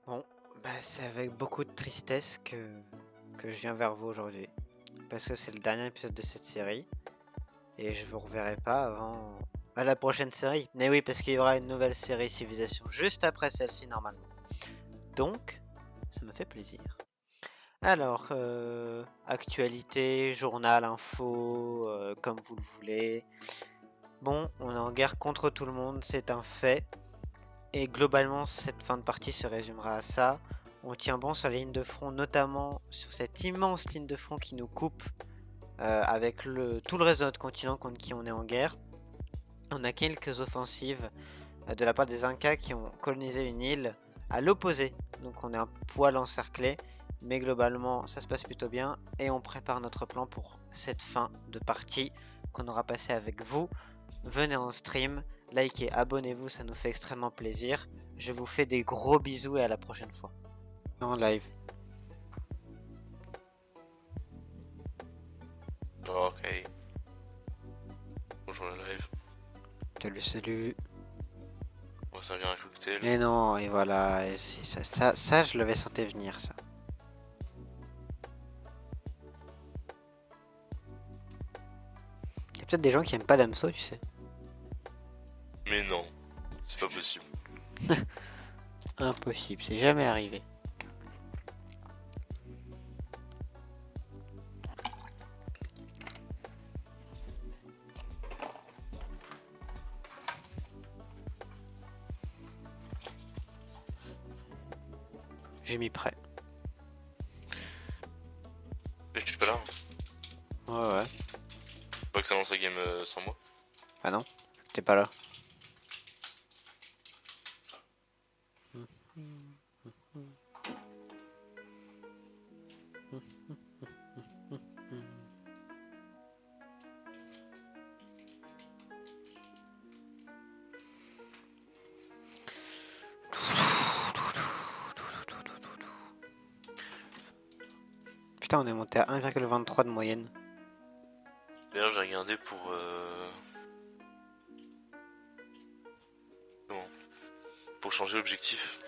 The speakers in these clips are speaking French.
Bon, bah c'est avec beaucoup de tristesse que je viens vers vous aujourd'hui. Parce que c'est le dernier épisode de cette série. Et je vous reverrai pas avant la prochaine série. Mais oui, parce qu'il y aura une nouvelle série Civilisation juste après celle-ci normalement. Donc, ça me fait plaisir. Alors, actualité, journal, info, comme vous le voulez. Bon, on est en guerre contre tout le monde, c'est un fait. Et globalement, cette fin de partie se résumera à ça. On tient bon sur la ligne de front, notamment sur cette immense ligne de front qui nous coupe avec tout le reste de notre continent contre qui on est en guerre. On a quelques offensives de la part des Incas qui ont colonisé une île à l'opposé. Donc on est un poil encerclé, mais globalement ça se passe plutôt bien et on prépare notre plan pour cette fin de partie qu'on aura passé avec vous. Venez en stream, likez, abonnez-vous, ça nous fait extrêmement plaisir. Je vous fais des gros bisous et à la prochaine fois. En live. Ok. Bonjour le live. Salut, salut. On va servir un cocktail. Et non, et voilà, et ça je l'avais senti venir ça. Il y a peut-être des gens qui aiment pas Damso, tu sais. Mais non, c'est pas possible. Impossible, c'est jamais arrivé. J'ai mis prêt. Et je suis pas là. Ouais. Pas que ça lance la game sans moi. Ah non, t'es pas là. Putain, on est monté à 1,23 de moyenne. D'ailleurs, j'ai regardé pour. Comment Pour changer l'objectif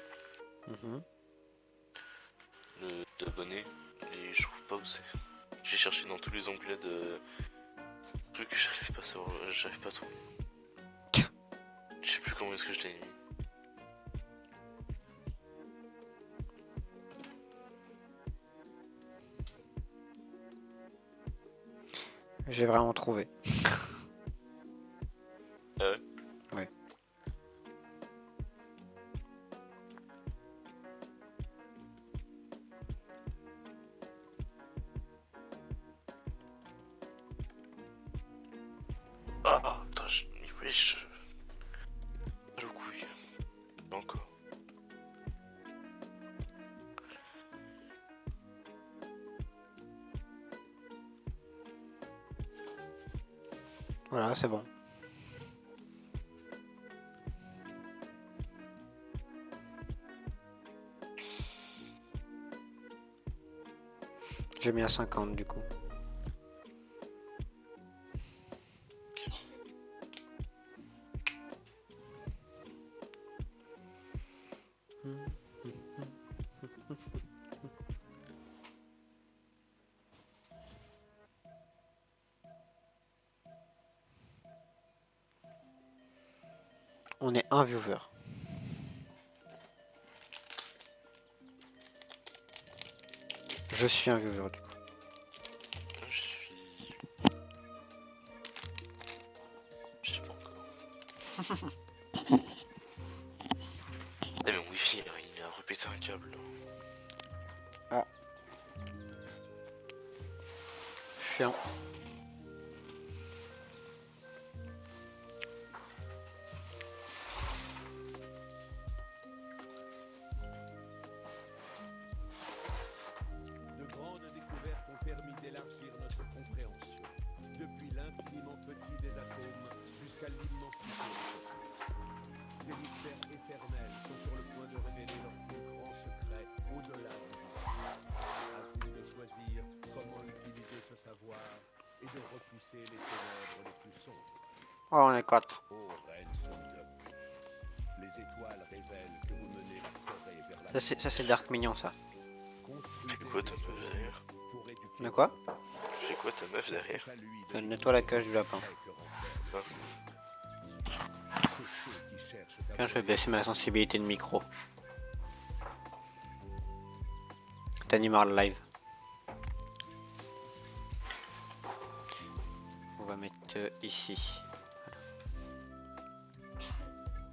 d'abonnés. Et je trouve pas où c'est. J'ai cherché dans tous les onglets de trucs, j'arrive pas à savoir. J'arrive pas à trouver. Je sais plus comment est-ce que je l'ai mis. J'ai vraiment trouvé. Ah ouais? Ouais. Ah, attends, wesh. Le couille. Encore. Voilà, c'est bon. J'ai mis à 50 du coup. On est un viewer. Je suis un viewer du coup. Je suis. Je sais pas encore. Eh mais mon wifi il a repété un câble là. Ah. Chiant. De grandes découvertes ont permis d'élargir notre compréhension, depuis l'infiniment petit des atomes jusqu'à l'immensité du cosmos. Des mystères éternels sont sur le point de révéler leurs plus grands secrets au-delà du visible. À vous de choisir comment utiliser ce savoir et de repousser les ténèbres les plus sombres. Oh, on est 4. Ô reine Sondok, les étoiles révèlent que vous menez la Corée vers Ça c'est Dark Mignon ça. Fais quoi ta meuf derrière? De quoi? Fais quoi ta meuf derrière? Elle nettoie la cage du lapin. Tiens, je vais baisser ma sensibilité de micro. T'animeras le live. On va mettre ici.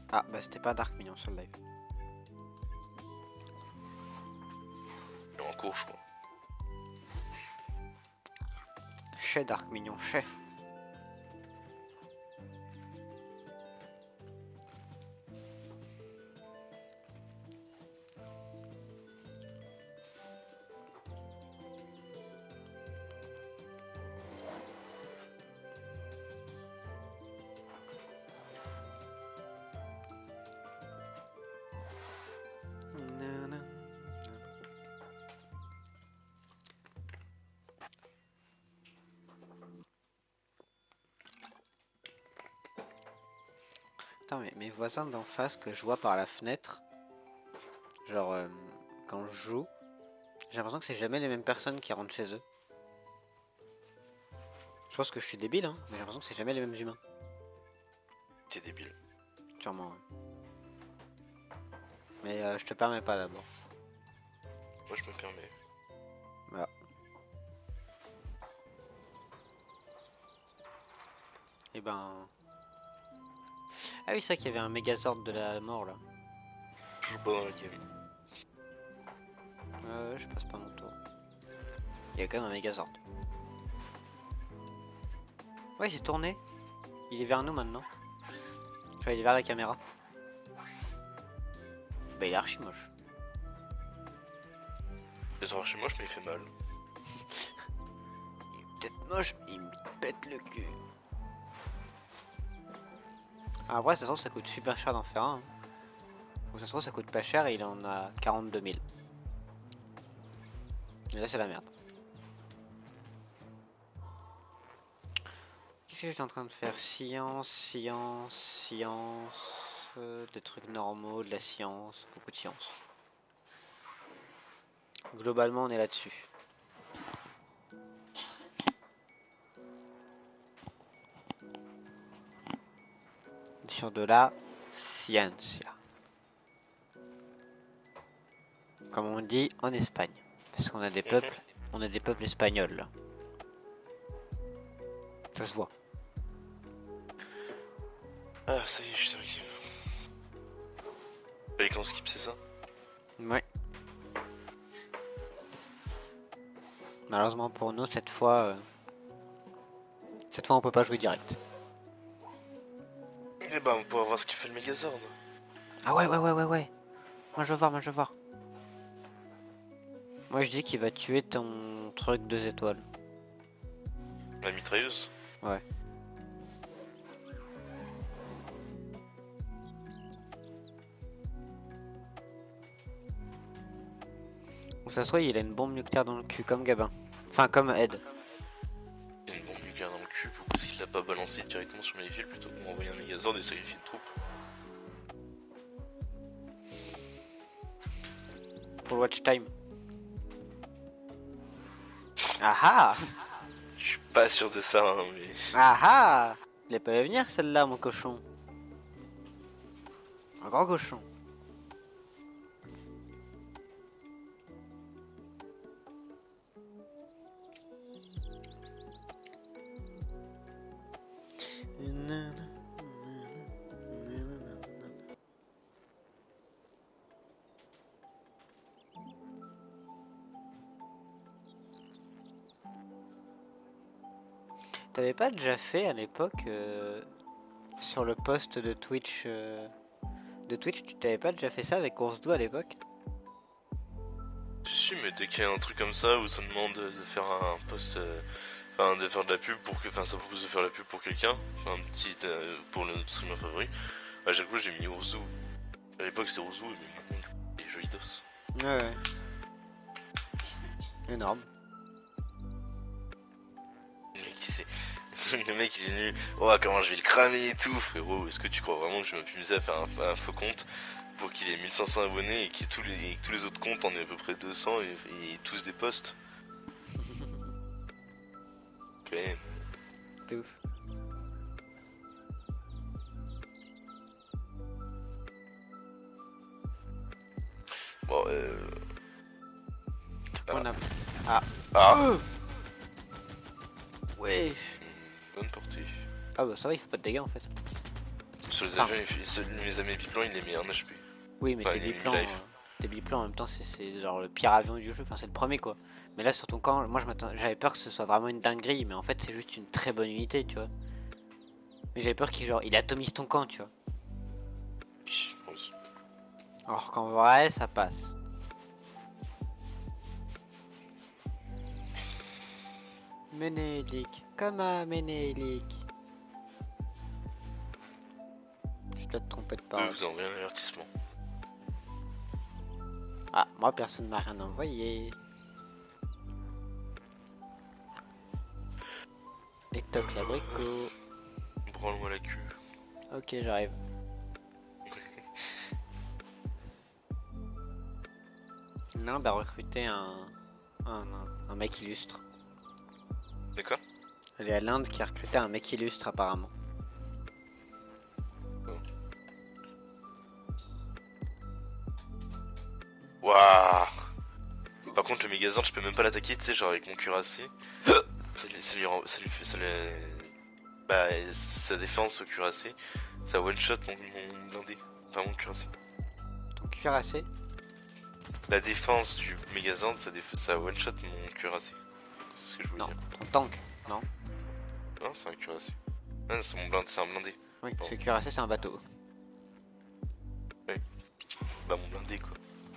Voilà. Ah bah c'était pas Dark Mignon sur le live. En cours, je crois. Chez Dark Mignon, chez. Attends, mais mes voisins d'en face que je vois par la fenêtre, genre quand je joue, j'ai l'impression que c'est jamais les mêmes personnes qui rentrent chez eux. Je pense que je suis débile, hein, mais j'ai l'impression que c'est jamais les mêmes humains. T'es débile. Sûrement, ouais. Mais je te permets pas d'abord. Moi, je me permets. Voilà. Et ben... Ah oui, c'est vrai qu'il y avait un Megazord de la mort là. Je joue pas dans la game. Je passe pas mon tour. Il y a quand même un Megazord. Ouais, il s'est tourné. Il est vers nous maintenant. Enfin, il est vers la caméra. Bah, il est archi moche. Les arraches moche, mais il fait mal. Il est peut-être moche, mais il me pète le cul. Ah, après, ça se trouve, ça coûte super cher d'en faire un. Hein. Ou ça se trouve, ça coûte pas cher et il en a 42 000. Et là, c'est la merde. Qu'est-ce que j'étais en train de faire? Science. Des trucs normaux, de la science, beaucoup de science. Globalement, on est là-dessus. Sur de la ciencia. Comme on dit en Espagne. Parce qu'on a des peuples, espagnols là. Ça se voit. Ah, ça y est, je suis dans la game. Fallait qu'on skip, c'est ça? Ouais. Malheureusement pour nous, cette fois on peut pas jouer direct. Eh ben, on pourra voir ce qu'il fait le Megazord. Ah ouais. Moi je veux voir. Moi je dis qu'il va tuer ton truc 2 étoiles. La mitrailleuse? Ouais. Ou ça se trouve, il a une bombe nucléaire dans le cul comme Gabin. Enfin comme Ed. Il y a une bombe nucléaire dans le cul, pourquoi est-ce qu'il l'a pas balancé directement sur mes fils plutôt que m'envoyer un Megazord et sacrifier de troupes? Pour le watch time. Ah ah. Je suis pas sûr de ça, hein, mais... Ah ah. Il est pas venir celle-là, mon cochon. Un grand cochon. T'avais pas déjà fait à l'époque sur le post de Twitch tu t'avais pas déjà fait ça avec Oursdou à l'époque? Si, mais dès qu'il y a un truc comme ça où ça demande de faire un post, enfin de faire de la pub pour que, enfin ça propose de faire la pub pour quelqu'un, enfin un petit pour le streamer favori. À chaque fois j'ai mis Ourzou. À l'époque c'était Ourzou, mais maintenant il est Jolidos. Ouais. Énorme. Le mec il sait. Le mec il est nu. Oh comment je vais le cramer et tout. Frérot, est-ce que tu crois vraiment que je vais m'amuser à faire un faux compte pour qu'il ait 1500 abonnés et que tous les autres comptes en aient à peu près 200 et tous des posts. Quand même. C'est ouf. Bon, On a... Ah, Ouais. bonne portée. Ah bah ça va, il fait pas de dégâts en fait. Sur les Ah. avions, les amis biplans, il les met 1 HP. Oui, mais Ouais, tes il est biplans, mi-life. en même temps, c'est genre le pire avion du jeu, enfin c'est le premier quoi. Mais là sur ton camp, moi j'avais peur que ce soit vraiment une dinguerie, mais en fait c'est juste une très bonne unité, tu vois. Mais j'avais peur il atomise ton camp, tu vois. Moi aussi. Alors qu'en vrai, ça passe. Ménélique, comment Ménélique? Je dois te tromper de Eux, parole. vous envoyez un avertissement. Ah, moi personne m'a rien envoyé. Et toc l'abricot. Branle-moi la queue. Ok, j'arrive. Non, bah recruter un mec illustre. D'accord. Elle est à l'Inde qui a recruté un mec illustre apparemment. Waouh. Par contre, le Megazord, je peux même pas l'attaquer, tu sais, genre avec mon cuirassé. Bah, sa défense au cuirassé, ça one shot mon blindé. Enfin, mon cuirassé. Ton cuirassé? La défense du Megazord, ça one shot mon cuirassé. C'est ce que je voulais Non, dire. ton tank. Non. Non, c'est un cuirassé. Ah, c'est mon blindé, c'est un blindé. Oui, parce que cuirassé c'est un bateau. Bah, mon blindé quoi.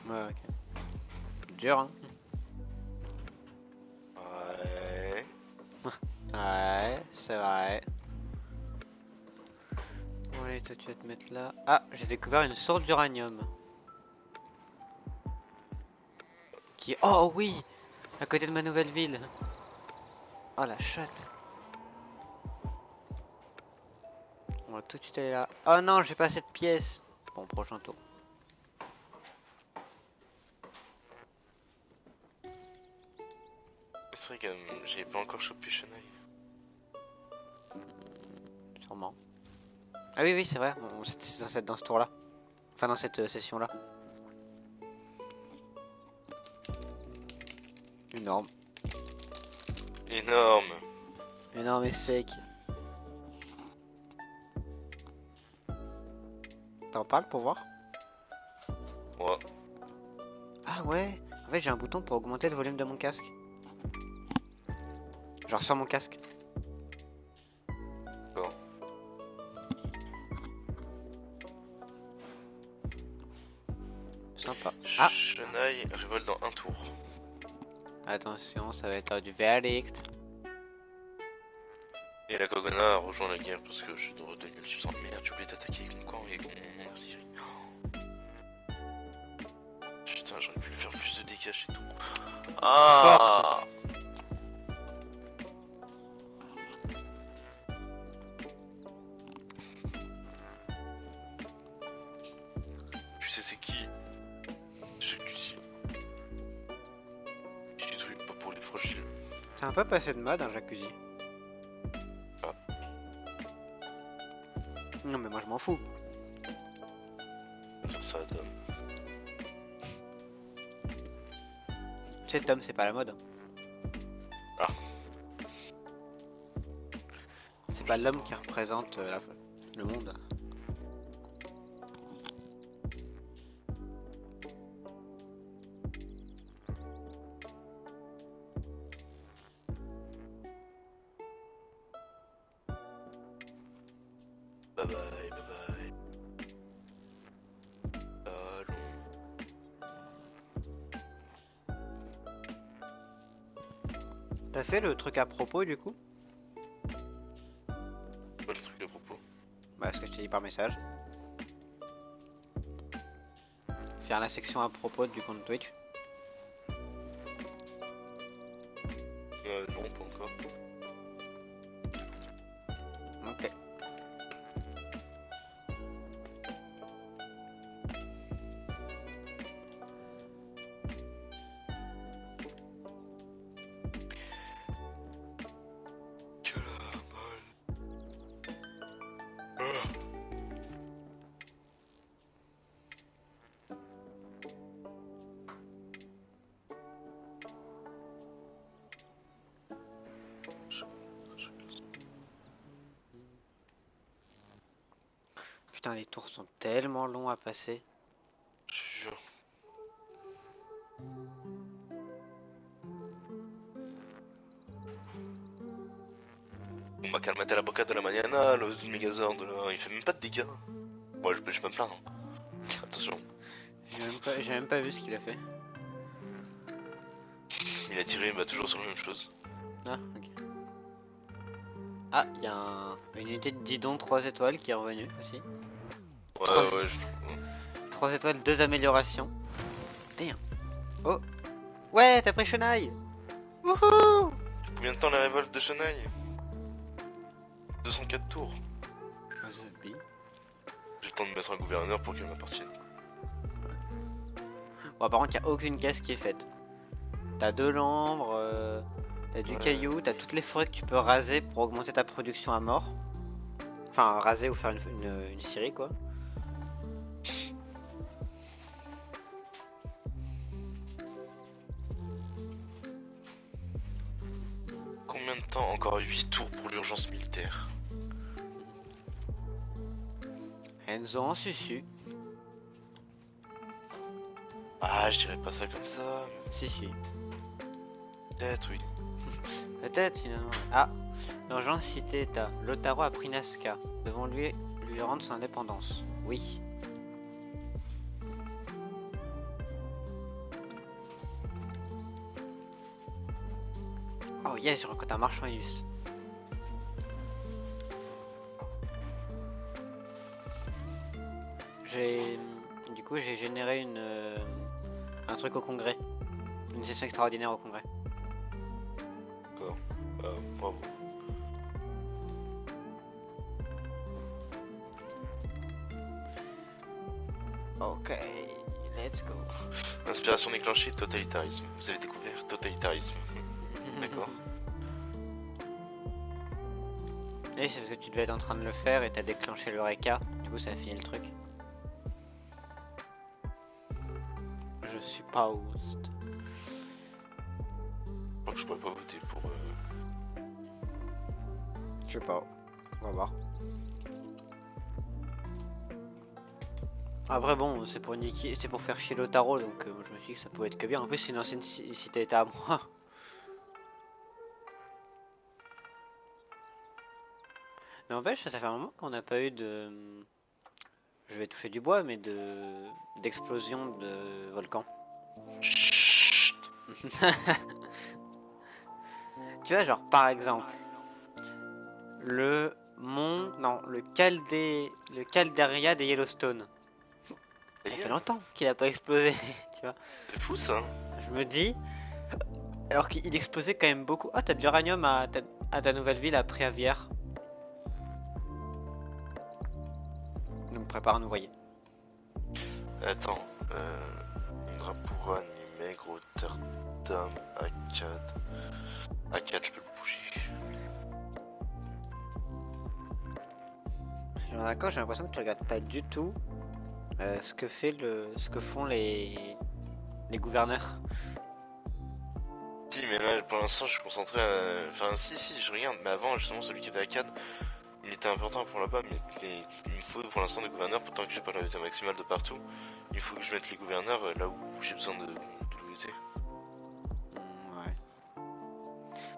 Ouais, ok. Dur, hein. Ouais. Ouais, c'est vrai. Bon allez, toi tu vas te mettre là. Ah, j'ai découvert une source d'uranium. Qui est... Oh oui, à côté de ma nouvelle ville. Oh la chatte. On va tout de suite aller là. Oh non, j'ai pas cette pièce. Bon, prochain tour. C'est vrai que j'ai pas encore chopé Chenaille. Sûrement. Ah oui, oui, c'est vrai. C'est dans ce tour-là. Enfin, dans cette session-là. Énorme. Énorme. Énorme et sec. T'en parles pour voir? Ouais. Ah ouais. En fait, j'ai un bouton pour augmenter le volume de mon casque. Genre sur mon casque. D'accord. Sympa. Ah, Chenaille révolte dans un tour. attention, ça va être du verdict. Et la Kogana a rejoint la guerre parce que je suis de retour multiple. Merde, j'ai oublié d'attaquer avec mon camp et mon artillerie. Putain, j'aurais pu lui faire plus de dégâts chez tout. Ah. Tu sais c'est qui? Jacuzzi. Jacuzzi, pas pour les fragiles. C'est un peu passé de mode un jacuzzi. Ah. Non mais moi je m'en fous. On va faire ça à Dom. Tu sais Tom, c'est pas la mode. Ah. C'est pas l'homme qui représente le monde. Bye bye, bye bye. Allons. T'as fait le truc à propos du coup? Pas le truc à propos. Bah ce que je t'ai dit par message. Faire la section à propos du compte Twitch. Non, pas encore. Ok. Putain, les tours sont tellement longs à passer. Je te jure. On m'a calmé la boca de la mañana, le Megazord, il fait même pas de dégâts. Moi, je peux me plaindre. Attention. J'ai même pas vu ce qu'il a fait. Il a tiré toujours sur la même chose. Ah, ok. Ah, il y a une unité de Didon 3 étoiles qui est revenue aussi. Ouais, Trois- ouais, 3 étoiles, 2 améliorations. Damn. Oh. Ouais, t'as pris Chenaille. Wouhou. Combien de temps la révolte de Chenaille? 204 tours. J'ai le temps de mettre un gouverneur pour qu'il m'appartienne. Bon, par contre, il n'y a aucune caisse qui est faite. T'as de l'ambre, t'as du caillou, t'as toutes les forêts que tu peux raser pour augmenter ta production à mort. Enfin, raser ou faire une scierie, quoi. Combien de temps? Encore 8 tours pour l'urgence militaire. Enzo en susu. Ah, je dirais pas ça comme ça. Si, si. Peut-être, oui. Peut-être, finalement. Ah, l'urgence cité t'as Lotaro a pris Nazca. Devons lui rendre son indépendance. Oui. Oh yes, je recrute un marchand illustre. Du coup, j'ai généré un truc au congrès. Une session extraordinaire au congrès. D'accord. Bravo. Ok, let's go. Inspiration déclenchée, totalitarisme. Vous avez découvert totalitarisme. D'accord. Et c'est parce que tu devais être en train de le faire et t'as déclenché le RECA. Du coup, ça a fini le truc. Je suis pas host. Je crois que je pourrais pas voter pour... Je sais pas. On va voir. Après bon, c'est pour faire chier Lotaro, donc je me suis dit que ça pouvait être que bien. En plus, c'est une ancienne cité-état à moi. N'empêche, ça fait un moment qu'on n'a pas eu de... Je vais toucher du bois, mais d'explosion de volcan. Chut. Tu vois, genre par exemple, le Calderia des Yellowstone. Ça fait longtemps qu'il a pas explosé, tu vois. C'est fou ça. Je me dis, alors qu'il explosait quand même beaucoup. Ah, t'as de l'uranium à ta nouvelle ville, à Préavière. Donc prépare à nous voyer. Attends, Indrapura, Nimeg, Rotterdam, Akkad. Akkad, je peux le bouger. D'accord, j'ai l'impression que tu regardes pas du tout ce que font les gouverneurs. Si, mais là pour l'instant je suis concentré à... Enfin, si, je regarde, mais avant justement celui qui était à Akkad, il était important pour là-bas, mais il me faut pour l'instant des gouverneurs, pourtant que j'ai pas l'unité maximale de partout. Il faut que je mette les gouverneurs là où j'ai besoin de l'unité. Ouais.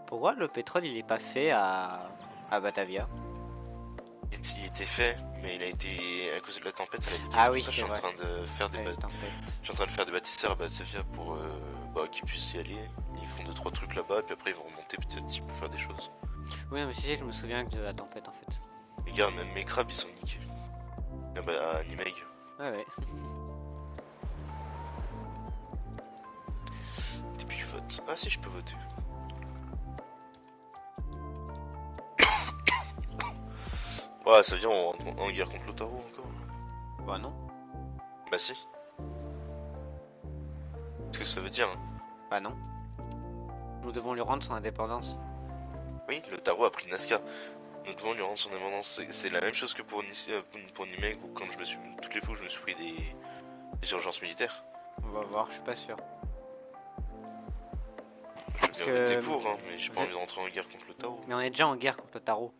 Pourquoi le pétrole il est pas fait à Batavia? Il était fait, mais il a été à cause de la tempête. Ça a été Ah oui, pour ça, c'est je suis vrai. en train de faire des Ouais, tempête. je suis en train de faire des bâtisseurs à Batavia pour qu'ils puissent y aller. Ils font 2-3 trucs là-bas, puis après ils vont remonter petit pour faire des choses. Oui, mais si, je me souviens de la tempête en fait. Regarde, même mes crabes ils sont niqués. Ah bah à Nimeg. Ouais, ouais. Début du vote. Ah si, je peux voter. Ouais, ça veut dire on rentre en guerre contre l'Otaro encore. Bah non. Bah si. Qu'est-ce que ça veut dire hein? Bah non. Nous devons lui rendre son indépendance. Oui, l'Otaro a pris Nazca. Nous devons lui rendre son indépendance. C'est la même chose que pour Nimeg ou quand toutes les fois où je me suis pris des urgences militaires. On va voir, je suis pas sûr. Je vais voter pour, hein, mais j'ai pas envie de rentrer en guerre contre l'Otaro. Mais on est déjà en guerre contre le tarot.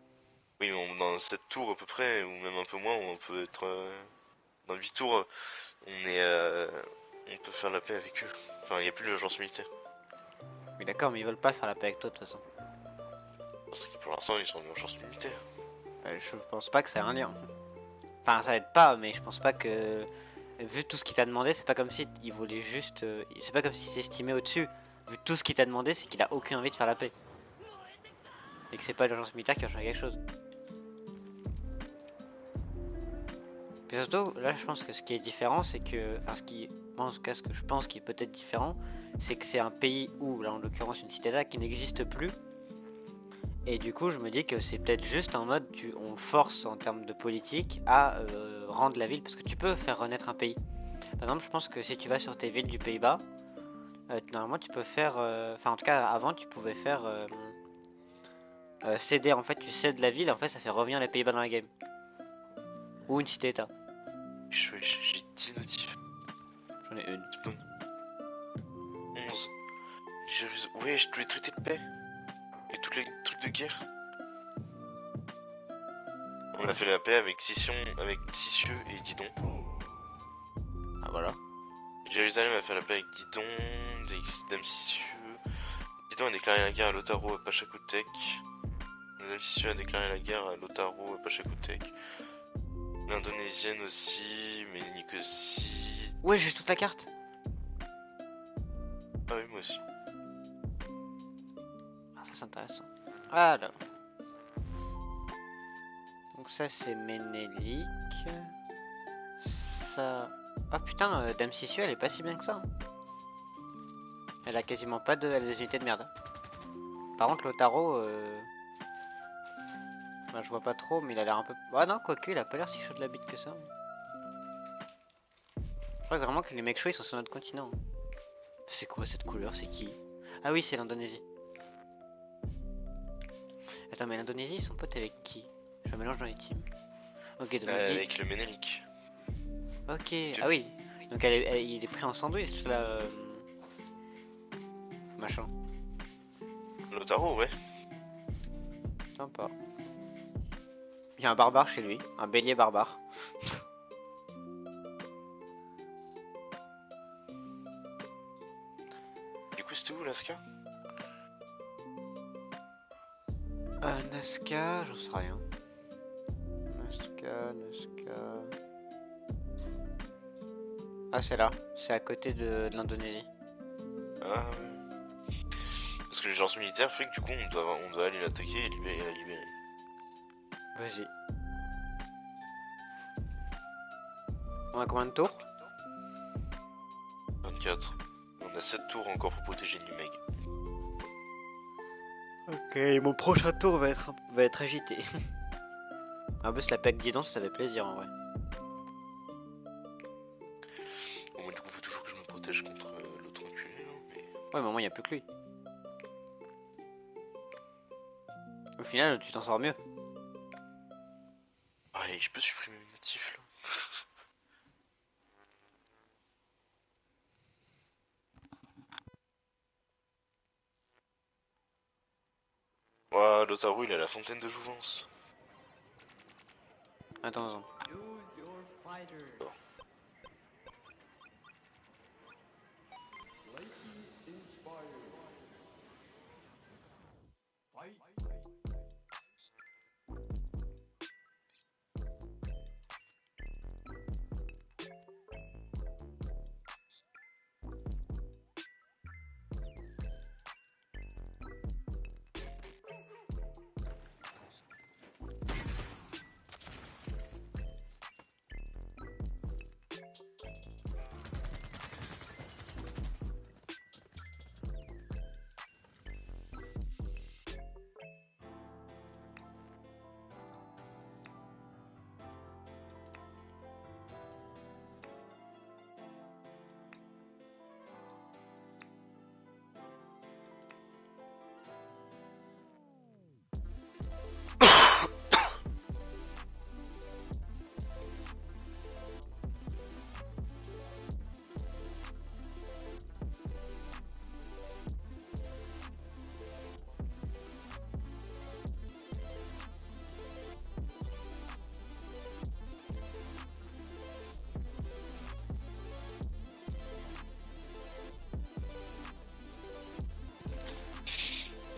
Oui, mais dans 7 tours à peu près, ou même un peu moins, on peut être... dans 8 tours, on est... on peut faire la paix avec eux. Enfin, il n'y a plus l'urgence militaire. Oui, d'accord, mais ils veulent pas faire la paix avec toi de toute façon. Parce que pour l'instant, ils sont en urgence militaire. Je pense pas que ça ait un lien. Enfin, ça aide pas, mais je pense pas que. Vu tout ce qu'il t'a demandé, c'est pas comme si il voulait juste. C'est pas comme s'il s'estimait au-dessus. Vu tout ce qu'il t'a demandé, c'est qu'il a aucune envie de faire la paix. Et que c'est pas l'urgence militaire qui a changé quelque chose. Puis surtout, là, je pense que ce qui est différent, c'est que. Enfin, ce qui. Moi, en tout cas, ce que je pense qui est peut-être différent, c'est que c'est un pays où, là, en l'occurrence, une cité-État qui n'existe plus. Et du coup, je me dis que c'est peut-être juste en mode, on force en termes de politique à rendre la ville, parce que tu peux faire renaître un pays. Par exemple, je pense que si tu vas sur tes villes du Pays-Bas, normalement tu peux faire, enfin en tout cas avant tu pouvais faire céder, en fait tu cèdes la ville, en fait ça fait revenir les Pays-Bas dans la game. Ou une cité-État. J'ai 10 notifs. J'en ai une. 11. Ouais, j'ai tous les traités de paix. Et tous les trucs de guerre. On a fait la paix avec Sission, avec Sissieux et Didon. Ah voilà. Jérusalem a fait la paix avec Didon, Dame Sissieux. Didon a déclaré la guerre à Lotaro à Pachacutec. Dame Sissieux a déclaré la guerre à Lotaro à Pachacutec. L'Indonésienne aussi, mais Nicosie. Ouais, j'ai toute la carte. Ah oui, moi aussi. Ah, ça c'est intéressant. Alors. Donc ça c'est Ménélique. Ça... Oh putain, Dame Sissieux elle est pas si bien que ça. Elle a quasiment pas de... Elle a des unités de merde. Par contre Lotaro... Bah, je vois pas trop, mais il a l'air un peu... Ah non, quoique, il a pas l'air si chaud de la bite que ça. Je crois vraiment que les mecs chauds ils sont sur notre continent. C'est quoi cette couleur? C'est qui? Ah oui, c'est l'Indonésie. Attends, mais l'Indonésie ils sont potes avec qui? Je me mélange dans les teams. Ok, donc Avec le Ménélique. Ok, ah oui. Donc il est pris en sandwich là. Machin. Lotaro, ouais. Sympa. Il y a un barbare chez lui, un bélier barbare. Du coup, c'était où Lasca? Nazca, j'en sais rien. Nazca. Ah, c'est là, c'est à côté de l'Indonésie. Ah ouais. Parce que l'urgence militaire fait que du coup, on doit aller l'attaquer et la libérer. Vas-y. On a combien de tours? 24. On a 7 tours encore pour protéger Nimeg. Ok, mon prochain tour va être agité. En plus, la PAC guidon, ça fait plaisir en vrai. Bon, moi, du coup, faut toujours que je me protège contre l'autre enculé, hein, mais... Ouais, mais au moins, il n'y a plus que lui. Au final, tu t'en sors mieux. Ah, et je peux supprimer mes notifs, là. Ouah, Lotaro, il est à la fontaine de Jouvence. Attends.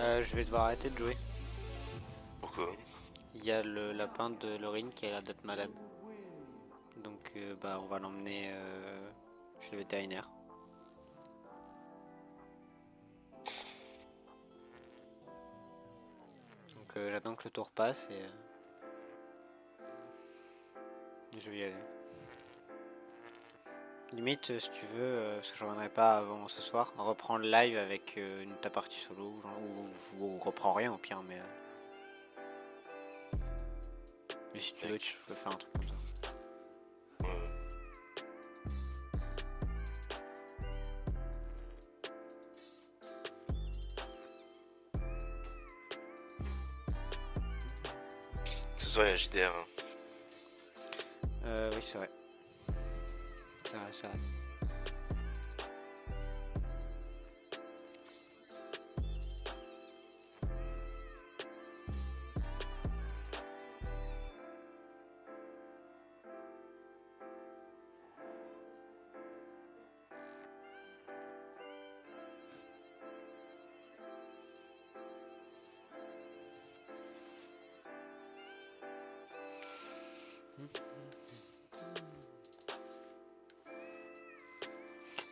Je vais devoir arrêter de jouer. Pourquoi? Il y a le lapin de Laurine qui a l'air d'être malade. Donc bah on va l'emmener chez le vétérinaire. Donc j'attends que le tour passe et je vais y aller. Limite, si tu veux, parce que je reviendrai pas avant ce soir, reprends le live avec ta partie solo, genre, ou reprends rien au pire, mais si tu veux, tu peux faire un truc comme ça. Ouais. Ce soir, il y a JDR. Hein. Oui, c'est vrai. C'est vrai, c'est vrai.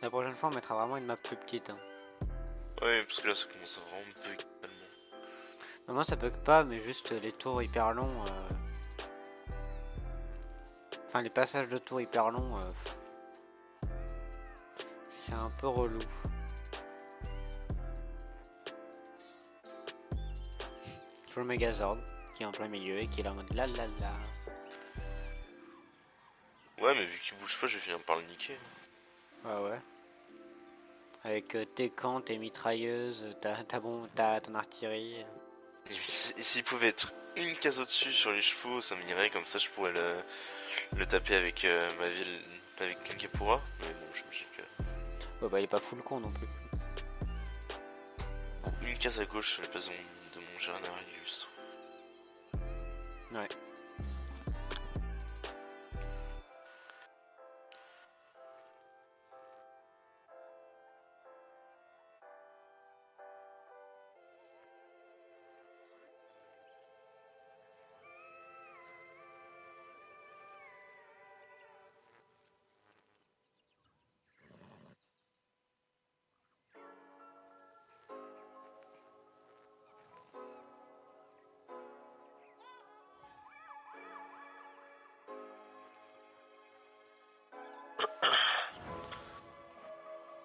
La prochaine fois, on mettra vraiment une map plus petite. Hein. Ouais, parce que là, ça commence à vraiment bug tellement. Moi, ça bug pas, mais juste les tours hyper longs. Enfin, les passages de tours hyper longs, c'est un peu relou. Toujours le Megazord qui est en plein milieu et qui est là en mode la la la. Ouais, mais vu qu'il bouge pas, je vais finir par le niquer. Ouais. Avec tes camps, tes mitrailleuses, ton artillerie. Et s'il pouvait être une case au-dessus sur les chevaux, ça m'irait, comme ça je pourrais le taper avec ma ville, avec Kinkapura. Mais bon, je me dis que. Ouais, bah il est pas full con non plus. Une case à gauche à la place de mon jardin illustre. Ouais.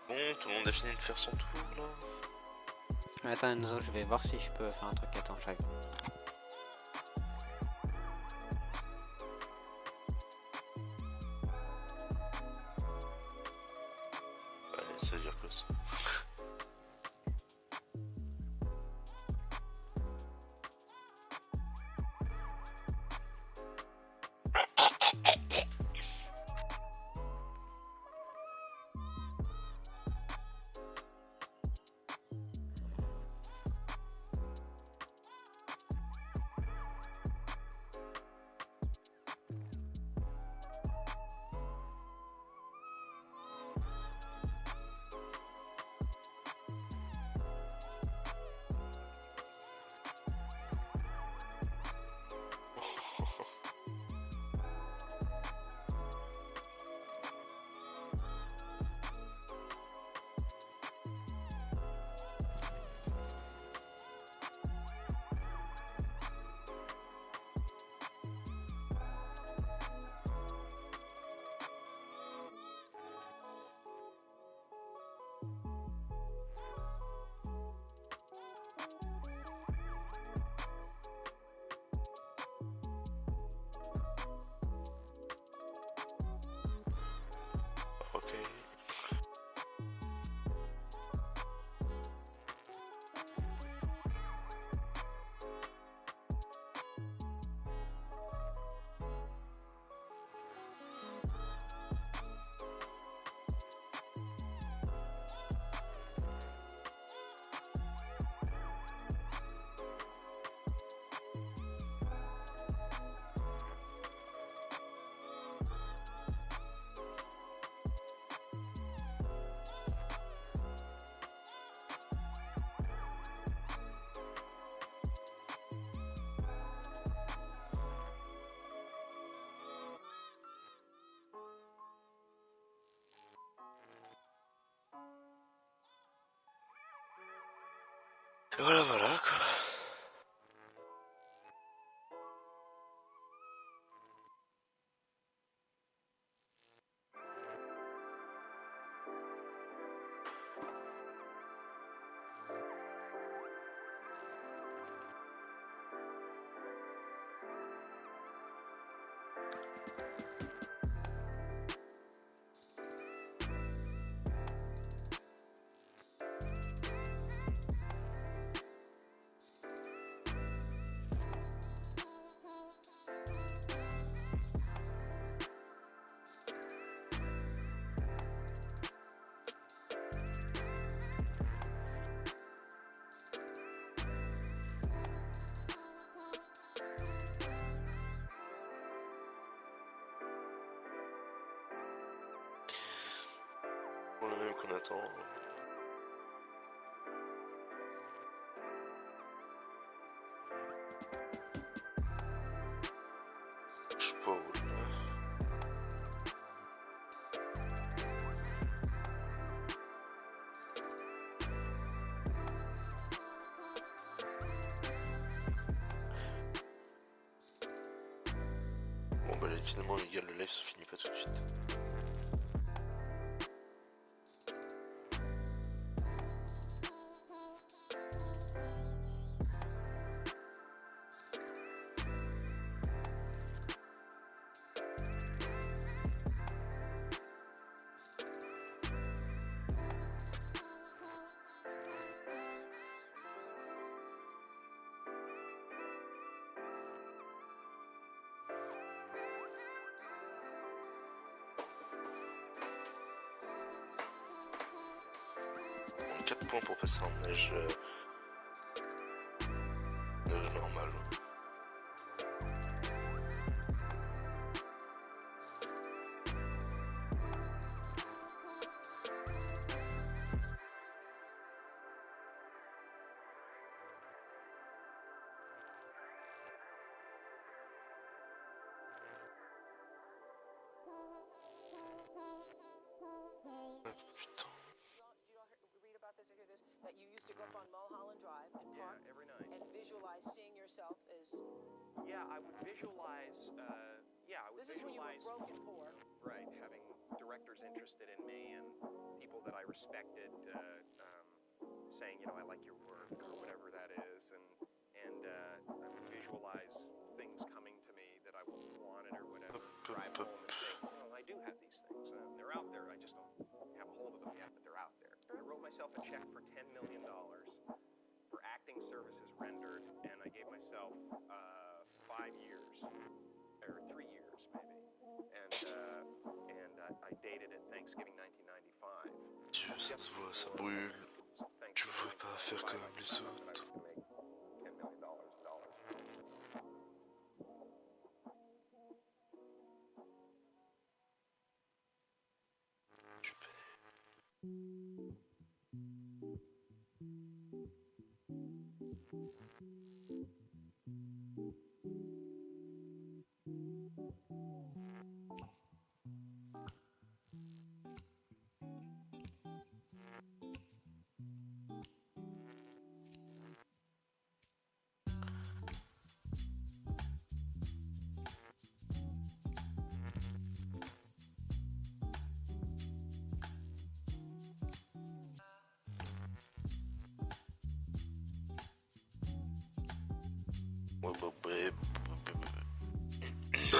Bon, tout le monde a fini de faire son tour là. Attends Enzo, je vais voir si je peux faire un truc. Attends, j'arrive. Allez, ça veut dire quoi ça? Et voilà, voilà quoi. Pour le même qu'on attend. Je sais pas où là. Bon bah là, finalement les gars, le live se finit pas tout de suite. Bon, 4 points pour passer en neige, neige normale. Ah, putain. Read about this or hear this? That you used to go up on Mulholland Drive and park every night. and visualize seeing yourself as. Yeah, I would visualize. This is when you were broke and poor. Right, having directors interested in me and people that I respected saying, you know, I like your work or whatever that is, and I would visualize things coming to me that I wanted or whatever. Drive home and think, you know, I do have these things. They're out there. I just don't have a hold of them yet, but they're out there. I wrote myself a check for $10 million for acting services rendered, and I gave myself 5 years, or 3 years maybe, and I dated it Thanksgiving 1995. Dieu, ça se voit, ça brûle. Tu veux pas faire comme les autres.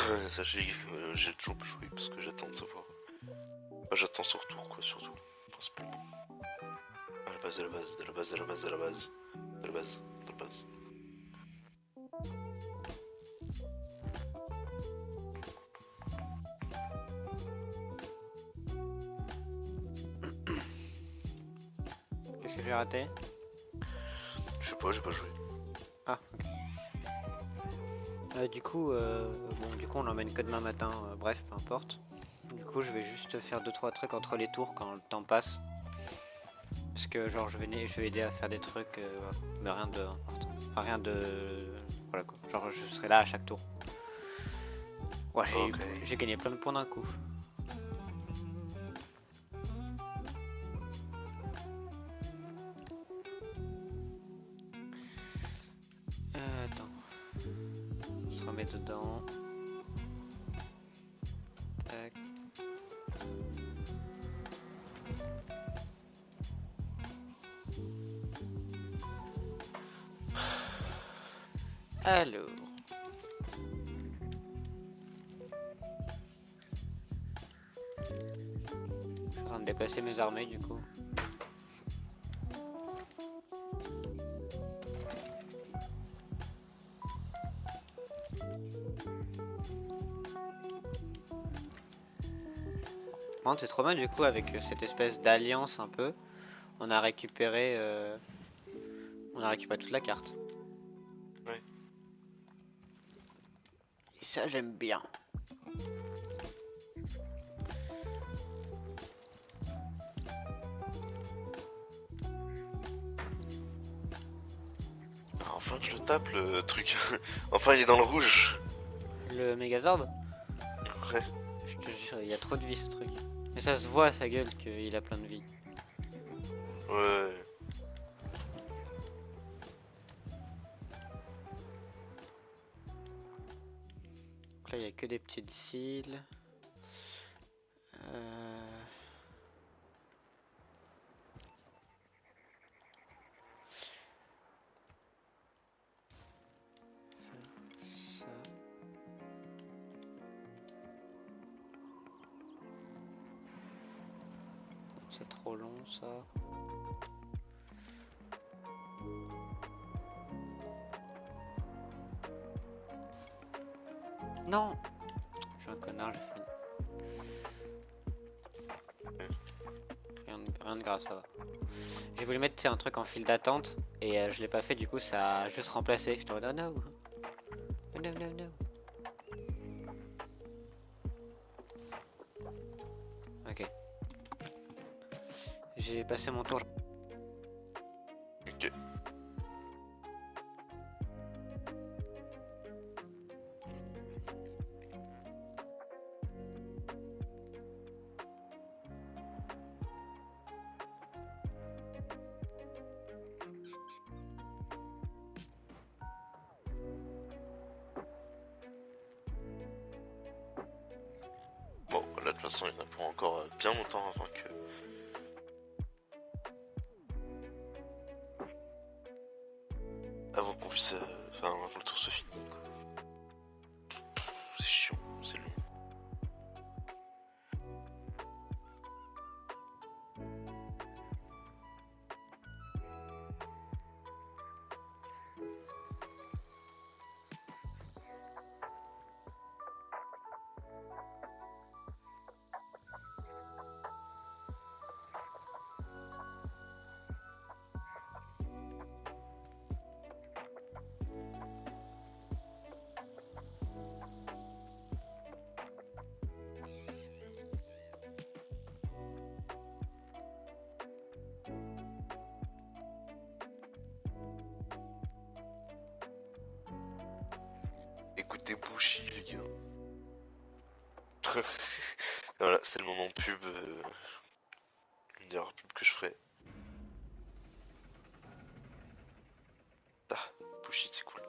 Ouais, sachez que j'ai toujours pas joué parce que j'attends de savoir. Enfin, j'attends son retour, quoi, surtout. Principalement. À la base, à la base, à la base, à la base, à la base. À la base, à la base. Qu'est-ce que j'ai raté? Je sais pas, j'ai pas joué. Ah, ok. Du coup, on l'emmène que demain matin, bref, peu importe. Du coup, je vais juste faire 2-3 trucs entre les tours quand le temps passe. Parce que, genre, je vais aider à faire des trucs, mais rien de important. Enfin, rien de. Voilà quoi. Genre, je serai là à chaque tour. Ouais, j'ai gagné plein de points d'un coup. Attends. On se remet dedans. Tac. Alors. Je suis en train de déplacer mes armées du coup. Bon, c'est trop bien du coup avec cette espèce d'alliance un peu. On a récupéré toute la carte. Ouais. Et ça j'aime bien. Ah, enfin que je le tape le truc. Enfin il est dans le rouge. Le Megazord, Ouais. je te jure, il y a trop de vie ce truc. Mais ça se voit à sa gueule qu'il a plein de vie. Ouais. Donc là il y a que des petites îles. Ça. C'est trop long ça. Non, je suis un connard, j'ai fait. Rien de grave, ça va. J'ai voulu mettre un truc en file d'attente et je l'ai pas fait, du coup ça a juste remplacé. Je te dis oh no. Oh no no no. Ok. J'ai passé mon tour. Ok. Bon, là de toute façon il y en a pour encore bien longtemps avant que... Avant qu'on puisse... Enfin, avant que le tour se finisse. C'est chiant, c'est long. Écoutez Bushi les gars. Voilà, c'est le moment pub. Une des rares pubs que je ferai. Ah, Bushi c'est cool.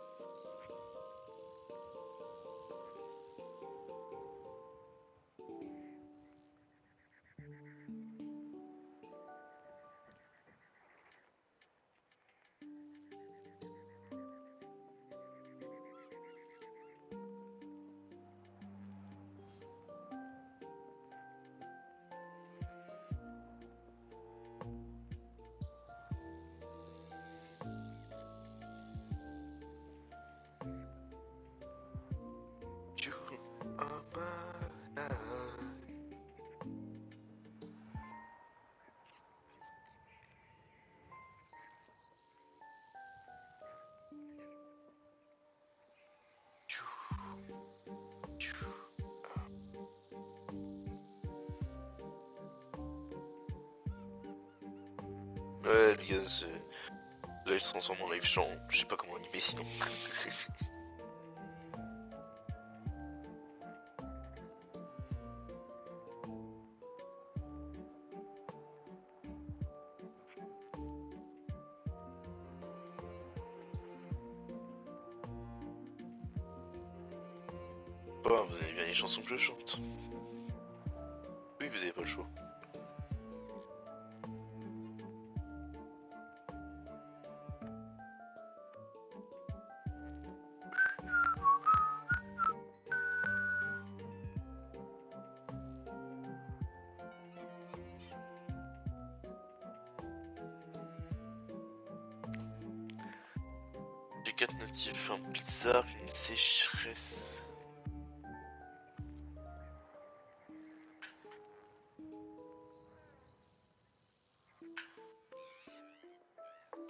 You are my... Ouais les gars, c'est... Là il se transforme en live chant, je sais pas comment animer sinon. pas, vous aimez bien les chansons que je chante. Oui, vous avez pas le choix. J'ai 4 natifs, un blizzard, une sécheresse.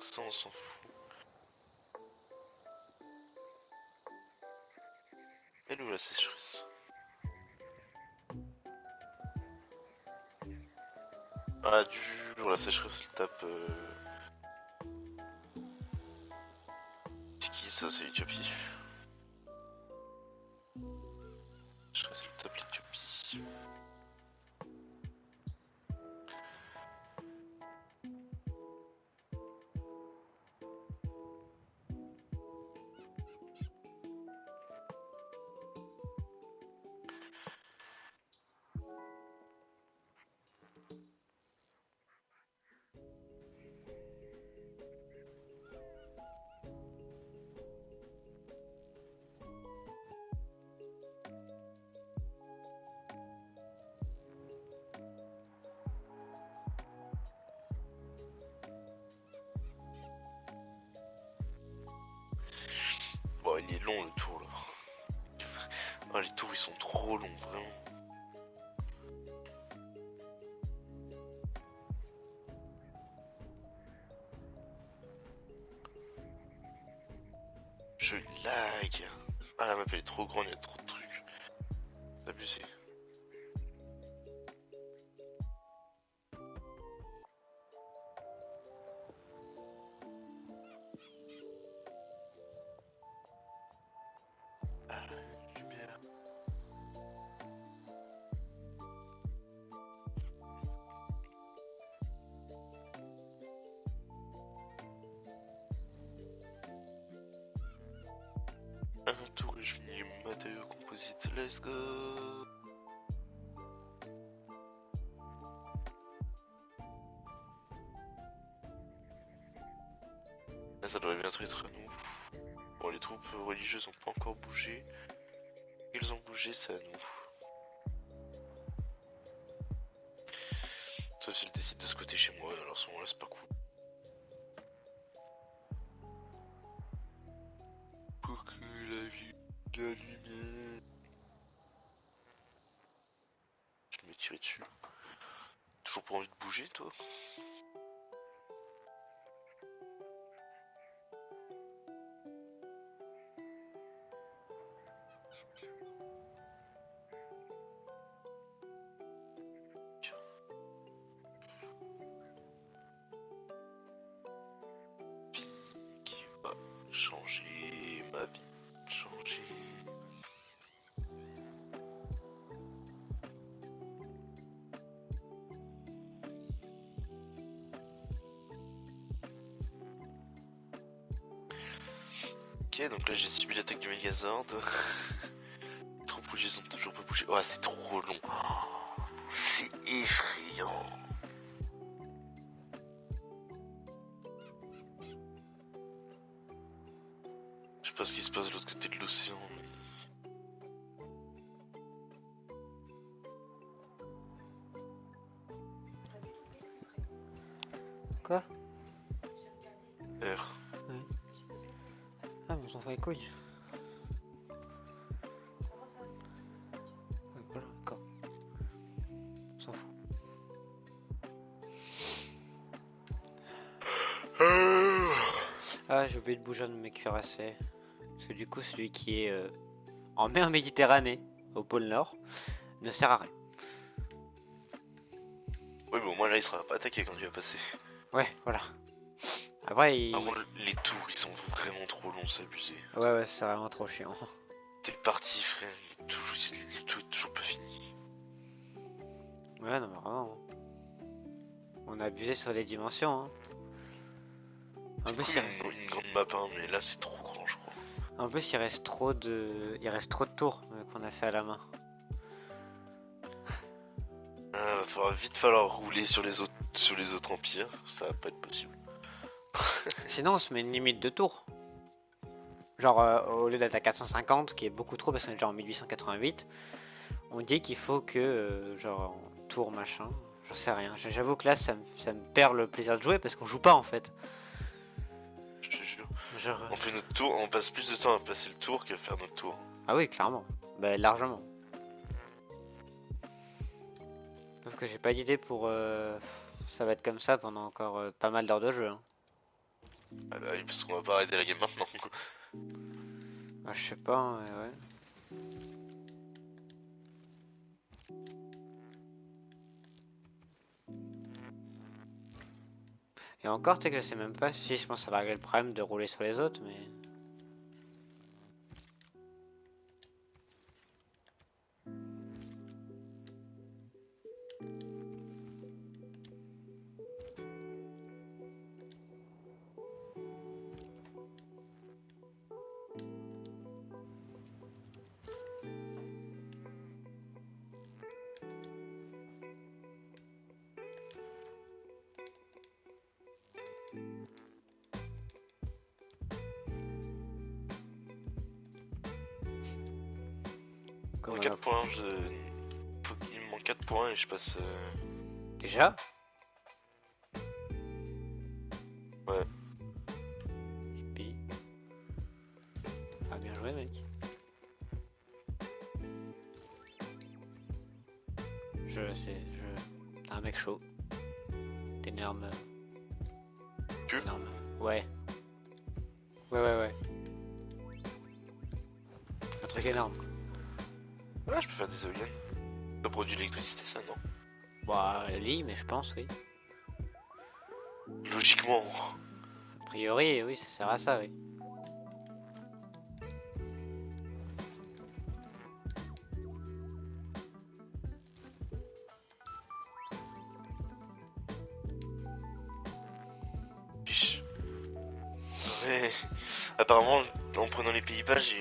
Ça on s'en fout. Elle ou la sécheresse? Ah dur, la sécheresse elle tape... C'est qui ça? C'est l'Éthiopie. Sécheresse elle tape l'Éthiopie. Bon, il est long le tour là. Ah, les tours ils sont trop longs, vraiment. Je lag. Ah, la map elle est trop grande, il y a trop de trucs. C'est abusé. Ah, lumière. Un tour et je finis le matériau composite, let's go. Là ça devrait bientôt être à nous. Bon, les troupes religieuses ont pas encore bougé. Ils ont bougé, c'est à nous. Sauf s'ils décident de se côté chez moi, alors à ce moment-là c'est pas cool. Pour que la lumière... Je me tirer dessus. Toujours pas envie de bouger, toi? Qui va changer ma vie? Changer... Ok, donc là j'ai subi l'attaque du Megazord. Les troupes religieuses ont toujours pas bougé. Oh, c'est trop long. Oh, c'est effrayant. Je sais pas ce qui se passe de l'autre côté de l'océan, mais... Quoi? R. Ah, mais on s'en fout les couilles. Ouais, voilà, d'accord. On s'en fout. Ah, j'ai oublié de bouger un de mes cuirassés. Parce que du coup, celui qui est en mer Méditerranée, au pôle Nord, ne sert à rien. Ouais, mais au moins là il sera pas attaqué quand il va passer. Ouais, voilà. Après, il... Par contre, les tours ils sont vraiment trop longs, c'est abusé. Ouais, c'est vraiment trop chiant. T'es parti, frère, il est toujours pas fini. Ouais, non, mais vraiment. On a abusé sur les dimensions. En C'est plus, cool, il y a- une grande map, hein, mais là c'est trop grand, je crois. En plus, il reste trop de tours qu'on a fait à la main. Va vite falloir rouler sur les autres empires, ça va pas être possible. Sinon, on se met une limite de tours. Genre, au lieu d'être à 450, qui est beaucoup trop parce qu'on est déjà en 1888, on dit qu'il faut que, genre, en tour machin, j'en sais rien. J'avoue que là, ça me perd le plaisir de jouer parce qu'on joue pas en fait. Je te jure. Genre... On fait notre tour, on passe plus de temps à passer le tour qu'à faire notre tour. Ah oui, clairement. Bah, largement. Sauf que j'ai pas d'idée pour... Ça va être comme ça pendant encore pas mal d'heures de jeu. Hein. Ah bah oui, parce qu'on va pas arrêter la game maintenant. Ah, je sais pas, hein, ouais. Et encore, tu sais que je sais même pas si je pense que ça va régler le problème de rouler sur les autres, mais... Comment 4 points, il me manque 4 points et je passe... Déjà? Ouais. Youpi. Ah, bien joué, mec. T'es un mec chaud. T'énermes. Tu T'énermes. Ouais. Ouais. Un truc énorme. Ouais, je peux faire des éoliennes. Ça produit de l'électricité, ça, non? Bah, lit, mais je pense, oui. Logiquement. A priori, oui, ça sert à ça, oui. Fiche. Ouais. Apparemment, en prenant les Pays-Bas, j'ai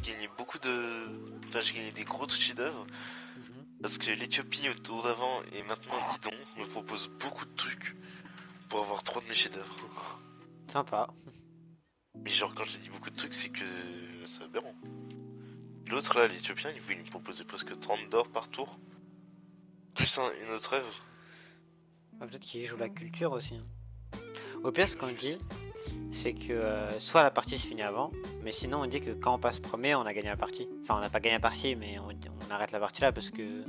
gagné beaucoup de... Enfin, j'ai gagné des gros chefs-d'œuvre. Parce que l'Éthiopie, au tour d'avant, et maintenant Didon, me propose beaucoup de trucs pour avoir 3 de mes chefs-d'œuvre. Sympa. Mais genre, quand j'ai dit beaucoup de trucs, c'est que c'est aberrant. L'autre, là, l'Éthiopien, il me proposait presque 30 d'or par tour. Plus une autre œuvre. Ah, peut-être qu'il joue la culture aussi. Hein. Au pire, ce qu'on dit, c'est que soit la partie se finit avant, mais sinon on dit que quand on passe premier, on a gagné la partie. Enfin, on n'a pas gagné la partie, mais on arrête la partie là parce que...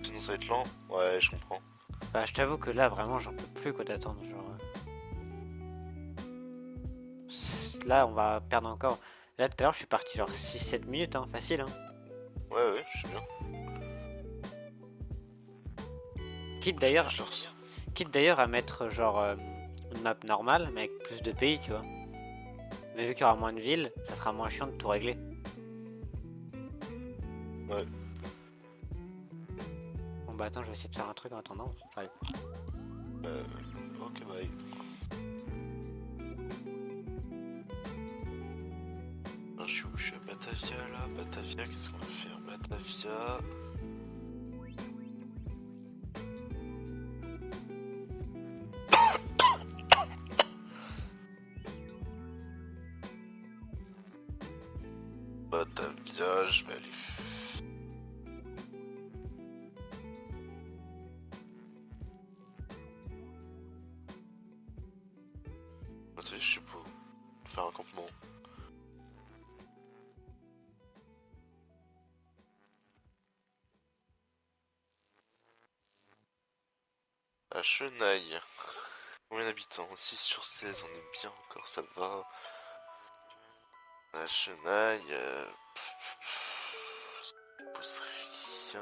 Sinon, ça va être lent. Ouais, je comprends. Bah, je t'avoue que là, vraiment, j'en peux plus quoi d'attendre. Genre... Là, on va perdre encore. Là, tout à l'heure, je suis parti genre 6-7 minutes, hein, facile. Hein. Ouais, je suis bien. Quitte Je le ressens. d'ailleurs à mettre genre une map normale, mais avec plus de pays, tu vois. Mais vu qu'il y aura moins de villes, ça sera moins chiant de tout régler. Ouais. Bon bah attends, je vais essayer de faire un truc en attendant. J'arrive. Ok, bye. Je suis où? Je suis à Batavia là. Batavia, qu'est-ce qu'on va faire? Batavia. Batavia, je vais aller. Attends, je sais pas. Faire un campement. À Chenaille. Combien d'habitants? 6 sur 16, on est bien encore, ça va. À Chenaille, ça pose rien.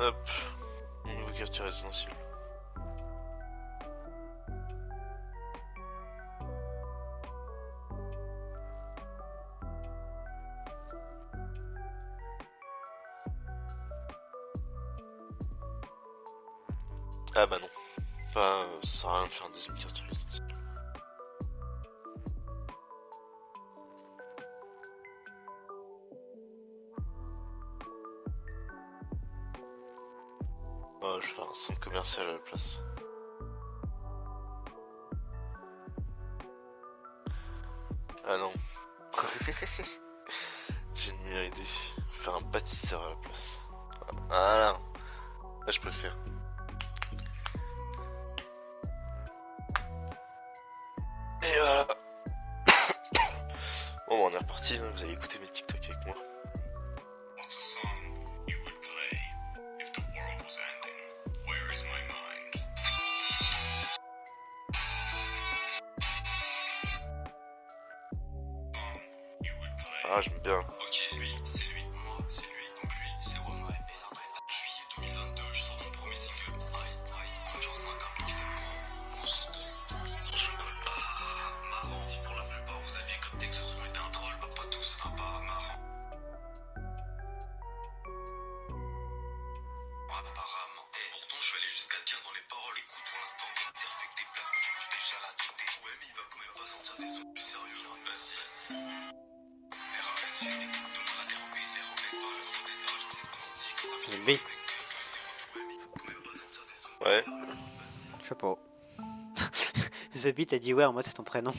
Hop. Mon nouveau quartier résidentiel. Ah bah non. Pas, ça sert à rien de faire un deuxième quartier résidentiel. Oh, je vais faire un centre commercial à la place. Ah non. J'ai une meilleure idée. Faire un bâtisseur à la place. Voilà. Là, je préfère. Et voilà. Bon, bah, on est reparti. Hein. Vous avez écouté mes TikTok avec moi. What's a song you would play if the world was ending? Where is my mind? Song you would play. Ah, j'aime bien. Ok, lui, c'est lui. Moi, c'est lui. Donc lui, c'est One Way. Et après, juillet 2022, je sors mon premier single. Ambiance macabre, je non, je rigole pas. Marrant, si pour la plupart vous aviez capté que ce son était un troll, bah pas tous, pas marrant. Apparemment. Pourtant, je suis allé jusqu'à dire dans les paroles. Écoute, pour l'instant, t'es dire fait que des blagues, moi je bouge déjà la tête. Ouais, mais il va quand même pas sortir des sons plus sérieux. Vas-y. RASG, demande la ROB, ROB, pas le gros des RL6, comment on dit que ça fait The des Bee. Ouais, mais il va quand même pas sortir des sons Ouais. plus sérieux. Vas-y. Je sais pas. The Bee, t'as dit ouais en mode c'est ton prénom.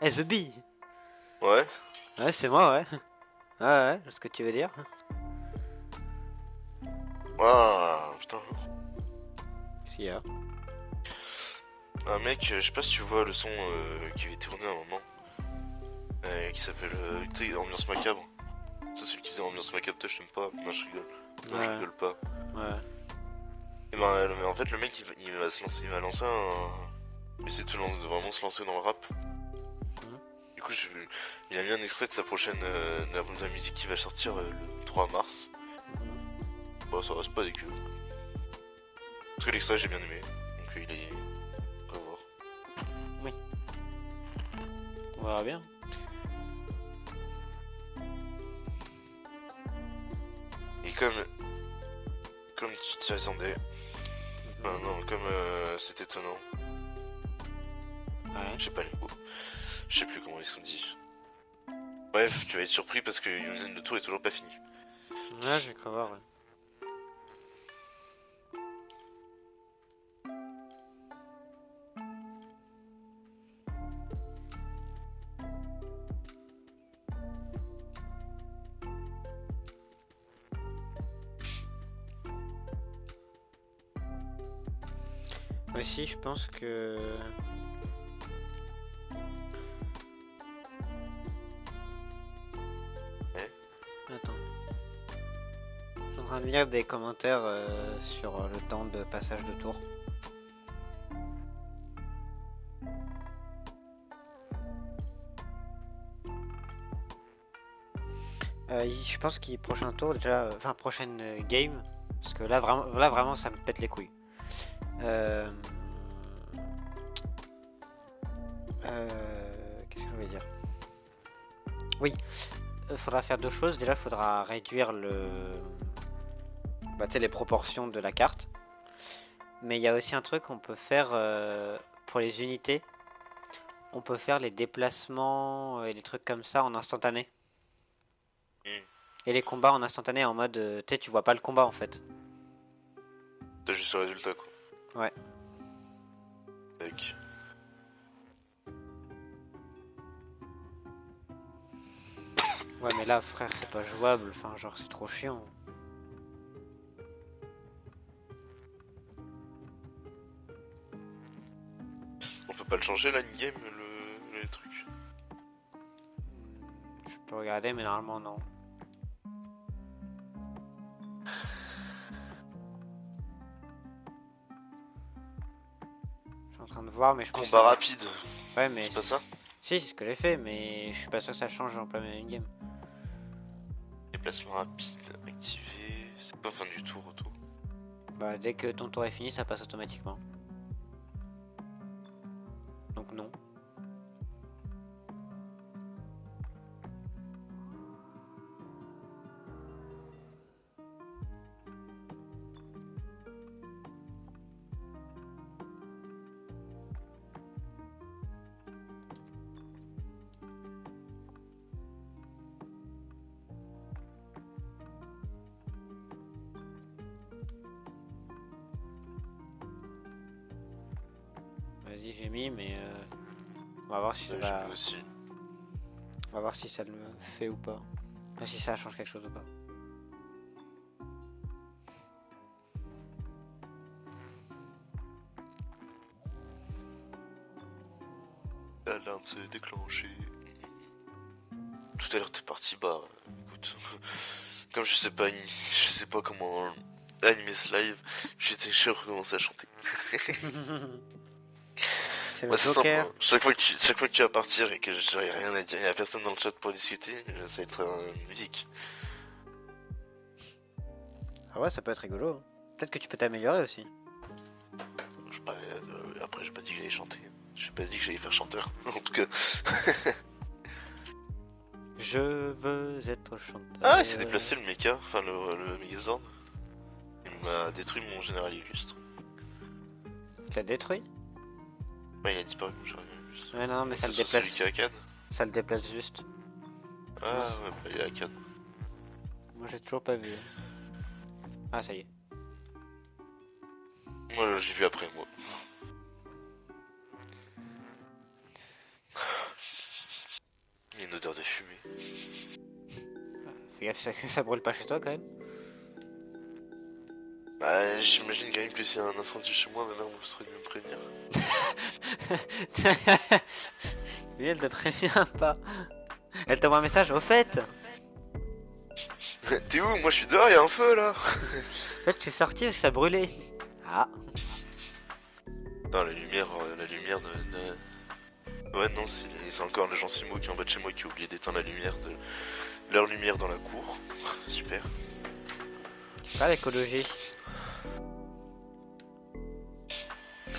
Eh, The Bee. Ouais. Ouais, c'est moi, ouais. Ouais, ouais, je sais ce que tu veux dire. Ah, putain. Qu'est-ce qu'il y a? Un mec, je sais pas si tu vois le son qui avait tourné à un moment. Qui s'appelle tu sais, Ambiance Macabre. C'est celui qui disait Ambiance Macabre, toi je t'aime pas. Non, je rigole. Non, je Ouais. rigole pas. Ouais. Et ben, mais en fait, le mec il va se lancer, il va lancer un. Il essaie de vraiment se lancer dans le rap. Du coup, il a mis un extrait de sa prochaine album de musique qui va sortir le 3 mars. Bon, ça reste pas dégueu. Parce que l'extrait j'ai bien aimé. Donc il est. On va voir. On verra bien. Et comme tu t'y attendais. Enfin, non, comme c'est étonnant. Ouais. Je sais pas les mots. Je sais plus comment ils sont dit. Bref, tu vas être surpris parce que le tour est toujours pas fini. Ouais, je vais cru voir, ouais. Aussi, je pense que... Ouais. Attends. Je suis en train de lire des commentaires sur le temps de passage de tour. Je pense qu'il prochain tour déjà, enfin prochaine game, parce que là vraiment ça me pète les couilles. Qu'est-ce que je voulais dire? Oui, faudra faire deux choses. Déjà, faudra réduire tu sais, les proportions de la carte. Mais il y a aussi un truc qu'on peut faire pour les unités. On peut faire les déplacements et les trucs comme ça en instantané. Et les combats en instantané en mode, tu sais, tu vois pas le combat en fait. T'as juste le résultat quoi. Ouais. Tac. Ouais, mais là, frère, c'est pas jouable. Enfin, genre, c'est trop chiant. On peut pas le changer là, in-game, les trucs. Je peux regarder, mais normalement, non. Je suis en train de voir, mais je pense Combat que... rapide. Ouais, mais... C'est pas ça? Si, c'est ce que j'ai fait, mais je suis pas sûr que ça change en plein milieu d'une game. Déplacement rapide activé. C'est pas fin du tour auto. Bah, dès que ton tour est fini, ça passe automatiquement. Donc non. Vas-y, j'ai mis, mais on va voir si ça Ouais, j'ai va. pas aussi. On va voir si ça le fait ou pas. Enfin, si ça change quelque chose ou pas. L'alarme s'est déclenchée. Tout à l'heure t'es parti, bah écoute. Comme je sais pas comment animer ce live, j'étais sûr de recommencer à chanter. C'est le Moi c'est simple, Joker. hein. Chaque fois que tu vas partir et que j'aurai rien à dire, il y a personne dans le chat pour discuter, j'essaie de faire une musique. Ah ouais, ça peut être rigolo, hein. Peut-être que tu peux t'améliorer aussi. Après j'ai pas dit que j'allais chanter. J'ai pas dit que j'allais faire chanteur. En tout cas. Je veux être chanteur. Ah, il s'est déplacé le mecha, enfin le Megazord. Il m'a détruit mon général illustre. Tu l'as détruit? Ouais, il a disparu mon général illustre. Ouais, non, mais ça le C'est sur celui déplace. qui a Akkad. Ça le déplace juste. Ah Moi, ouais, bah il a Akkad. Moi, j'ai toujours pas vu. Ah, ça y est. Moi j'ai vu après moi. Il y a une odeur de fumée. Fais gaffe, ça brûle pas chez toi quand même. Bah j'imagine quand même que s'il y a un incendie chez moi, ma mère me serait dû me prévenir. Lui, elle te prévient pas. Elle t'envoie un message, au fait. T'es où? Moi je suis dehors, il y a un feu là. En fait, je suis sorti parce que ça brûlait. Ah. Putain, la lumière de... Ouais non, c'est encore les gens Simo qui est en bas de chez moi qui ont oublié d'éteindre leur lumière dans la cour. Super. Pas l'écologie.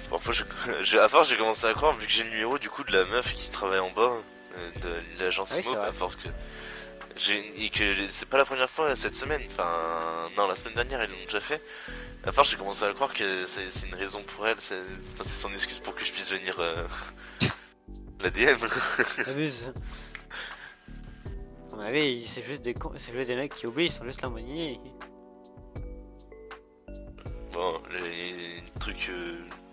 Parfois, à force, j'ai commencé à croire, vu que j'ai le numéro du coup de la meuf qui travaille en bas, de l'agence Ah oui, IMO, c'est vrai. à force que. Et que c'est pas la première fois cette semaine, enfin. Non, la semaine dernière, ils l'ont déjà fait. À force, j'ai commencé à croire que c'est une raison pour elle, c'est son excuse pour que je puisse venir la DM. Abuse. À mon avis, c'est juste des mecs qui oublient, ils sont juste là en mode nid. Bon, les trucs.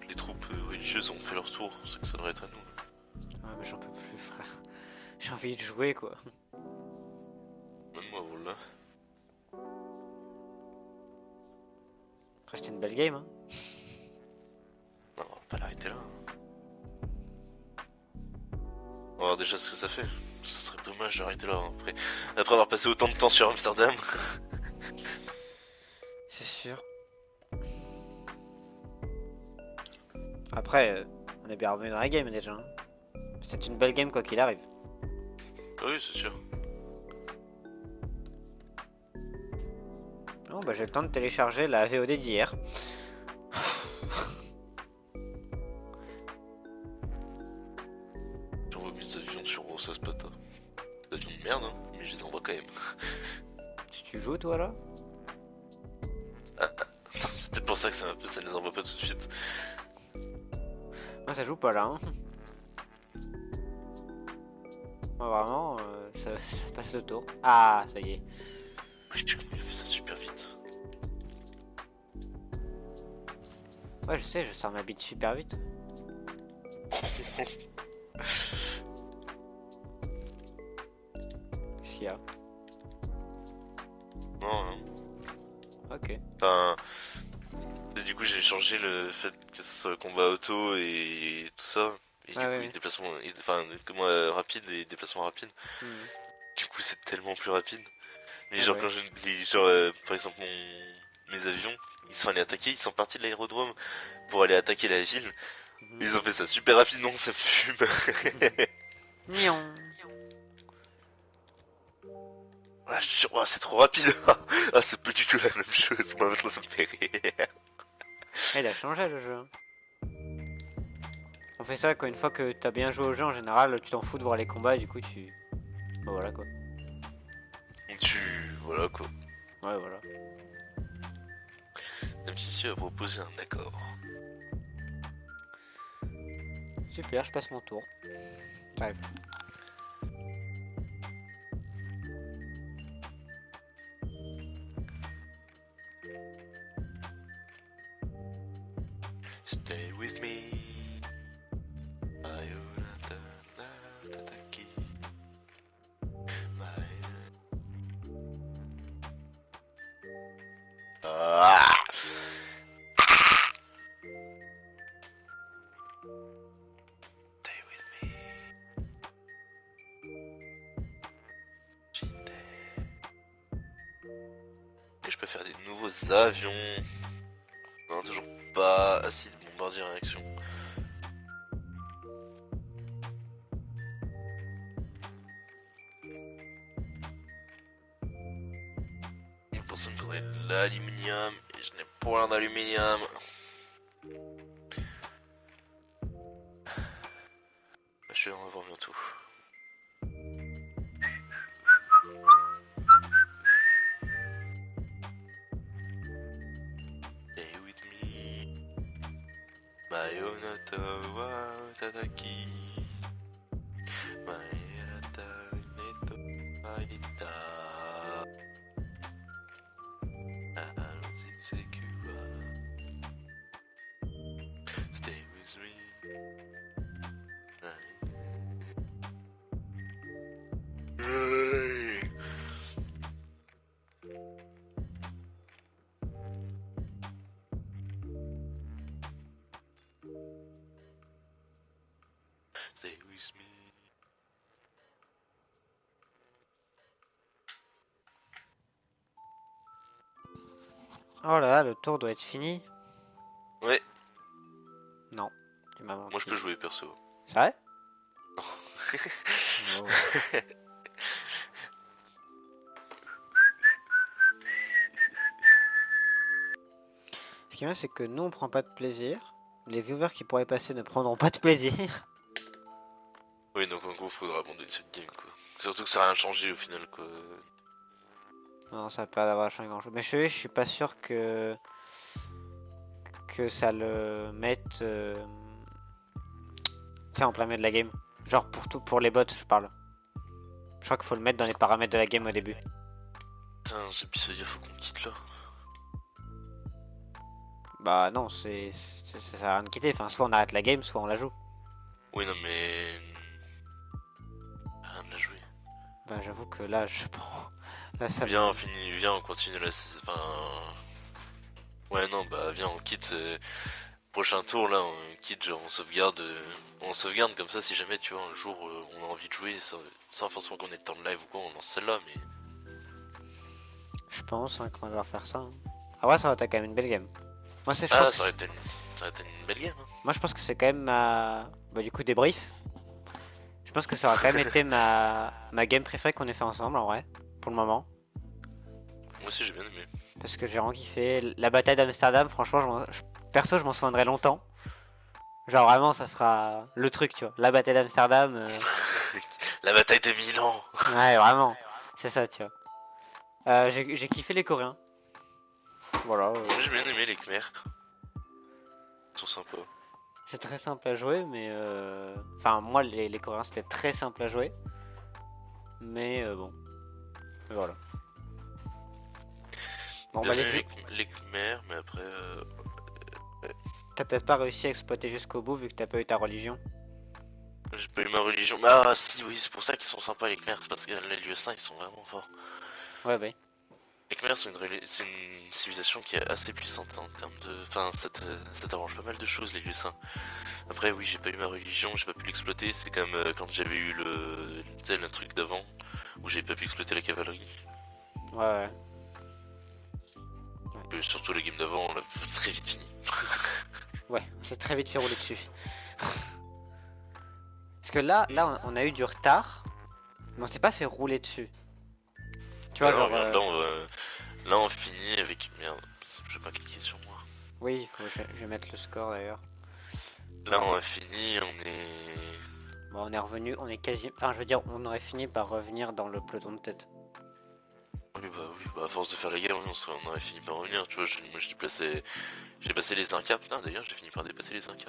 Les troupes religieuses ont fait leur tour, c'est que ça devrait être à nous. Ouais, mais j'en peux plus, frère. J'ai envie de jouer, quoi. Même moi, voilà. Après, c'était une belle game, hein. Non, on va pas l'arrêter là. On va voir déjà ce que ça fait. Ce serait dommage d'arrêter là après avoir passé autant de temps sur Amsterdam. C'est sûr. Après, on est bien revenu dans la game déjà, hein. C'est une belle game quoi qu'il arrive. Oui, c'est sûr. Oh bah j'ai le temps de télécharger la VOD d'hier. J'envoie mes avions sur Rosa Spata. Des avions de merde, hein, mais je les envoie quand même. Tu joues toi là? C'est peut-être pour ça que ça les envoie pas tout de suite. Moi ça joue pas là, hein. Moi vraiment, ça passe le tour. Ah, ça y est. Oui, tu il fait ça super vite. Ouais, je sais, je sors ma bite super vite. Qu'est-ce qu'il y a? Non, non. Ok. Enfin. Et du coup, j'ai changé le fait que ce soit combat auto et tout ça. Et du coup, ouais. déplacement. Enfin, rapide et déplacement rapide. Mhm. Du coup, c'est tellement plus rapide. Mais Ah genre, ouais. quand par exemple, mes avions, ils sont allés attaquer, ils sont partis de l'aérodrome pour aller attaquer la ville. Mhm. Ils ont fait ça super rapidement, ça me fume. Miaou. Ah, c'est trop rapide. Ah, c'est pas du tout la même chose. Moi, maintenant, ça me fait rire. Il a changé le jeu. On fait ça quand une fois que t'as bien joué au jeu en général, tu t'en fous de voir les combats et du coup tu... Bah voilà quoi. Voilà quoi. Ouais voilà. MCC a proposé un accord. Super, je passe mon tour. J'arrive. Stay with me. Ayonata Natataki. Ah! Stay with me. Et je peux faire des nouveaux avions. Non, toujours pas. Acide bombardier réaction. Et pour ça, il me faudrait de l'aluminium. Et je n'ai point d'aluminium. Je vais en avoir bientôt. Stay with me. Bayonata wa Tadaki. Bayonata neto aita. Stay with me. Stay with me. Oh là là, le tour doit être fini. Ouais, Non, tu m'as menti. moi je peux jouer perso. C'est vrai? Oh. Ce qui est bien, c'est que nous on prend pas de plaisir. Les viewers qui pourraient passer ne prendront pas de plaisir. Oui, donc en gros, faudra abandonner cette game quoi. Surtout que ça a rien changé au final quoi. Non, ça va pas avoir changé grand chose. Mais je suis pas sûr que ça le mette tu sais, en plein milieu de la game. Genre pour les bots, je parle. Je crois qu'il faut le mettre dans les paramètres de la game au début. Putain, c'est ça veut dire faut qu'on quitte là. Bah non, ça sert à rien de quitter. Enfin, soit on arrête la game, soit on la joue. Oui, non mais. Rien de la jouer. Bah j'avoue que là, je prends... Là, ça Viens, on finit, viens, on continue la. Enfin. Ouais, non, bah viens, on quitte. Prochain tour là, on quitte, genre on sauvegarde. On sauvegarde comme ça si jamais tu vois un jour on a envie de jouer sans forcément qu'on ait le temps de live ou quoi, on lance celle-là, mais. Je pense hein, qu'on va devoir faire ça. Hein. Ah ouais, ça va être quand même une belle game. Moi, je Ah, pense ça aurait été une belle game. Hein. Moi, je pense que c'est quand même ma... Bah, du coup, débrief. Je pense que ça aura quand même été ma game préférée qu'on ait fait ensemble, en vrai. Pour le moment. Moi aussi, j'ai bien aimé. Parce que j'ai vraiment kiffé. La bataille d'Amsterdam, franchement, perso, je m'en souviendrai longtemps. Genre, vraiment, ça sera le truc, tu vois. La bataille d'Amsterdam. La bataille de Milan. Ouais, vraiment. C'est ça, tu vois. J'ai kiffé les Coréens. Voilà. Moi, j'ai bien aimé les Khmers. Ils sont sympas. C'est très simple à jouer, mais enfin moi les Coréens c'était très simple à jouer, mais bon, voilà. Bon Bien bah aimé les Khmers, mais après. t'as peut-être pas réussi à exploiter jusqu'au bout vu que t'as pas eu ta religion. J'ai pas eu ma religion. Ah, si, oui, c'est pour ça qu'ils sont sympas les Khmers, c'est parce que les lieux saints ils sont vraiment forts. Ouais bah. Les Khmers c'est une civilisation qui est assez puissante en termes de. Enfin, ça t'arrange pas mal de choses les lieux saints. Après, oui, j'ai pas eu ma religion, j'ai pas pu l'exploiter. C'est comme quand j'avais eu le truc d'avant où j'ai pas pu exploiter la cavalerie. Ouais. Surtout la game d'avant, on l'a très vite fini. Ouais, c'est très vite fait rouler dessus. Parce que là on a eu du retard, mais on s'est pas fait rouler dessus. Tu vois, Alors, genre. là, on finit avec. Merde, je vais pas cliquer sur moi. Oui, je vais mettre le score d'ailleurs. Là, on a fini, on est. Bon, on est revenu, on est quasi. Enfin, je veux dire, on aurait fini par revenir dans le peloton de tête. Oui, bah, à force de faire la guerre, oui, on aurait fini par revenir. Tu vois, moi, j'ai passé les 1K. Putain, d'ailleurs, j'ai fini par dépasser les 1K.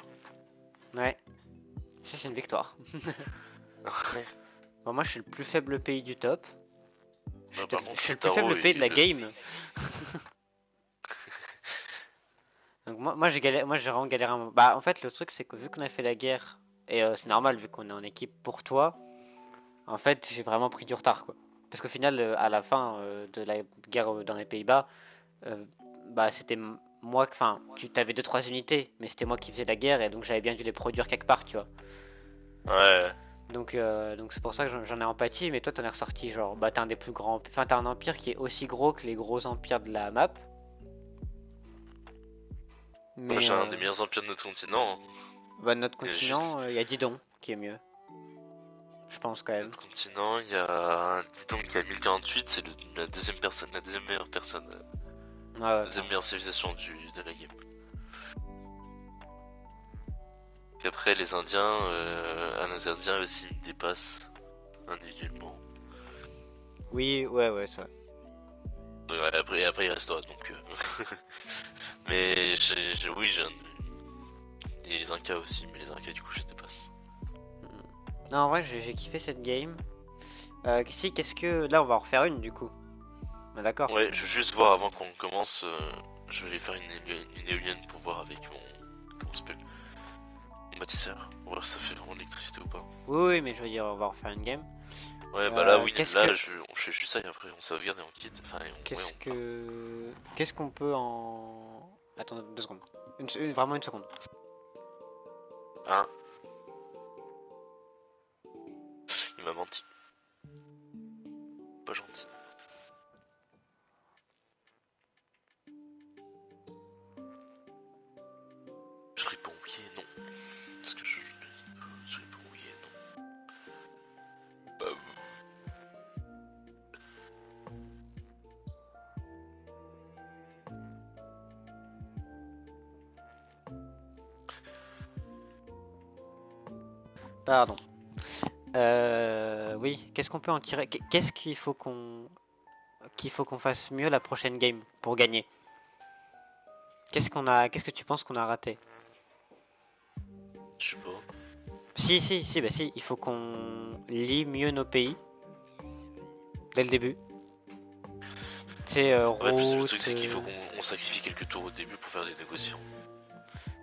Ouais. Ça, c'est une victoire. Ouais. Bon, moi, je suis le plus faible pays du top. Je suis, Par peut-être- contre, je suis le plus Taro, faible pays de la il- game. Donc moi j'ai vraiment galéré un moment. Bah en fait le truc c'est que vu qu'on a fait la guerre, et c'est normal vu qu'on est en équipe pour toi, en fait j'ai vraiment pris du retard quoi. Parce qu'au final à la fin de la guerre dans les Pays-Bas, bah c'était moi, enfin tu avais 2-3 unités, mais c'était moi qui faisais la guerre et donc j'avais bien dû les produire quelque part tu vois. Ouais. Donc c'est pour ça que j'en ai empathie, mais toi t'en es ressorti genre, bah t'as un des plus grands, enfin t'as un empire qui est aussi gros que les gros empires de la map. Moi, Mais j'ai un des meilleurs empires de notre continent. Hein. bah, notre Il y a juste- continent, il y a Didon qui est mieux. Je pense quand même. Notre continent, il y a un Didon qui a 1048, c'est la deuxième personne, la deuxième meilleure personne, Ouais, la ouais. deuxième meilleure civilisation de la game. Puis après, les Indiens, les Indiens aussi me dépassent individuellement. Oui, ouais, ça. Ouais, après il reste toi, donc. Mais oui, j'ai un. Et les Incas aussi, mais les Incas du coup je dépasse. Non, en vrai, j'ai kiffé cette game. Si, qu'est-ce que. Là, on va en refaire une du coup. Ah, d'accord. Ouais, je veux juste voir avant qu'on commence, je vais aller faire une éolienne pour voir avec comment ça s'appelle mon bâtisseur. Pour voir si ça fait vraiment de l'électricité ou pas. Oui, mais je veux dire, on va en refaire une game. Ouais, bah là, oui, qu'est-ce là, que- on fait juste ça et après on sauvegarde et on quitte. Enfin, Qu'est-ce on part. que. Qu'est-ce qu'on peut en. Attends, 2 secondes. Vraiment une seconde. Hein. Il m'a menti. Pas gentil. Je réponds oui et non. Parce que je réponds oui et non. Bah, Pardon. Oui, qu'est-ce qu'on peut en tirer? Qu'est-ce qu'il faut qu'on fasse mieux la prochaine game pour gagner? Qu'est-ce que tu penses qu'on a raté? je sais pas. Si, bah si, il faut qu'on lie mieux nos pays dès le début. C'est Ouais, plus le route, truc c'est qu'il faut qu'on sacrifie quelques tours au début pour faire des négociations.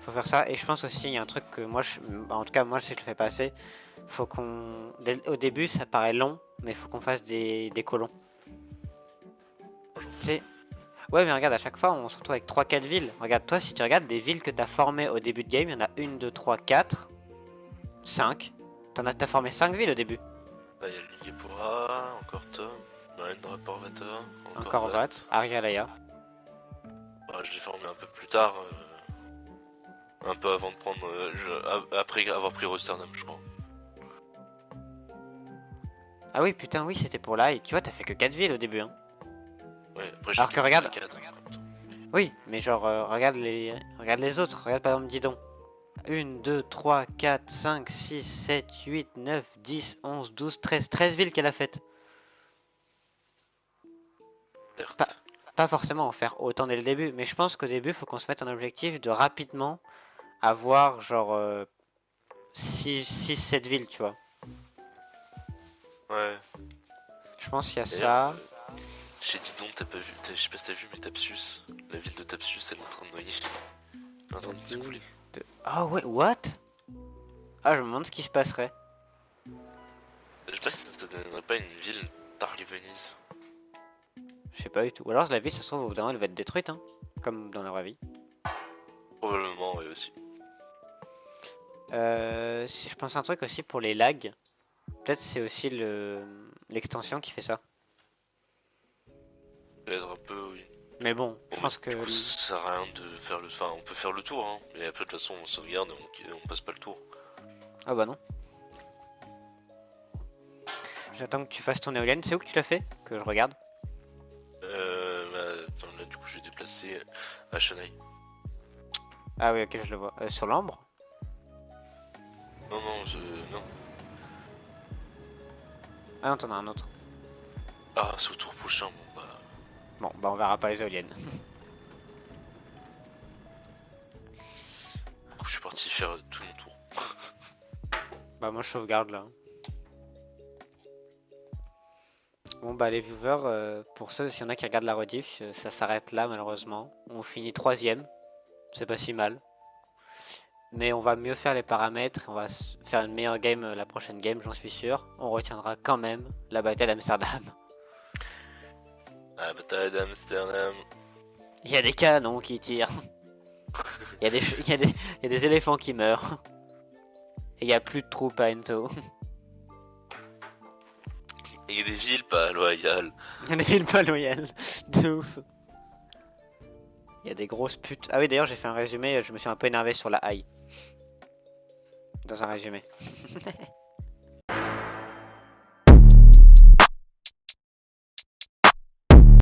faut faire ça. Et je pense aussi, il y a un truc que moi, en tout cas, moi, je le fais pas assez. Faut qu'on, au début, ça paraît long, mais faut qu'on fasse des colons. Moi, j'en Tu fous. sais, ouais, mais regarde, à chaque fois, on se retrouve avec 3-4 villes. Regarde, toi, si tu regardes des villes que t'as formées au début de game, il y en a 1, 2, 3, 4, 5. T'as formé 5 villes au début. Là, il y a le Ningepura, encore Tom, Narendra Parvata, Encore Vat, Arialaya. Ouais, je l'ai formé un peu plus tard, un peu avant de prendre. Après avoir pris Rosternam, je crois. Ah oui, putain, oui, c'était pour là. Et tu vois, t'as fait que 4 villes au début. Hein. Ouais, après Alors que regarde- Acad, en même temps. Oui, mais genre, regarde les autres. Regarde par exemple Didon. 1, 2, 3, 4, 5, 6, 7, 8, 9, 10, 11, 12, 13. 13 villes qu'elle a faites. Certes. Pas forcément en faire autant dès le début, mais je pense qu'au début, il faut qu'on se mette un objectif de rapidement avoir genre 6, 7 villes, tu vois. Ouais. Je pense qu'il y a D'ailleurs, ça. Chez Didon, t'as pas vu, je sais pas si t'as vu, mais Tapsus, la ville de Tapsus, elle est en train de noyer. Elle est en train de s'écouler. Ah ouais, what? Ah, je me demande ce qui se passerait. Je sais pas si ça donnerait pas une ville Tarly-Venise. Je sais pas du tout. Ou alors la ville, ça se trouve, au bout d'un moment, elle va être détruite, hein. Comme dans la vraie vie. Probablement, oui, aussi. Si je pense à un truc aussi pour les lags. Peut-être c'est aussi l'extension qui fait ça. Peut-être un peu, oui. Mais bon, je Bon, pense que... du coup, ça sert à rien de faire le. Enfin, on peut faire le tour, hein. Mais après, de toute façon, on sauvegarde et on passe pas le tour. Ah bah non. J'attends que tu fasses ton éolienne. C'est où que tu l'as fait? Que je regarde. Attends, là, du coup, je vais déplacer à Chennai. Ah oui, ok, je le vois. Sur l'ambre? Non, non, non. Ah non, t'en as un autre. Ah, c'est au tour prochain, bon bah. Bon, bah on verra pas les éoliennes. Du coup, je suis parti faire tout mon tour. Bah moi je sauvegarde là. Bon bah les viewers, pour ceux, s'il y en a qui regardent la rediff, ça s'arrête là malheureusement. On finit troisième, c'est pas si mal. Mais on va mieux faire les paramètres, on va faire une meilleure game la prochaine game, j'en suis sûr. On retiendra quand même la bataille d'Amsterdam. La bataille d'Amsterdam. Il y a des canons qui tirent. Il y a des, il y a des éléphants qui meurent. Et il y a plus de troupes à Ento. Il y a des villes pas loyales. Il y a des villes pas loyales. De ouf. Il y a des grosses putes. Ah oui, d'ailleurs, j'ai fait un résumé, je me suis un peu énervé sur la haie. Dans un résumé.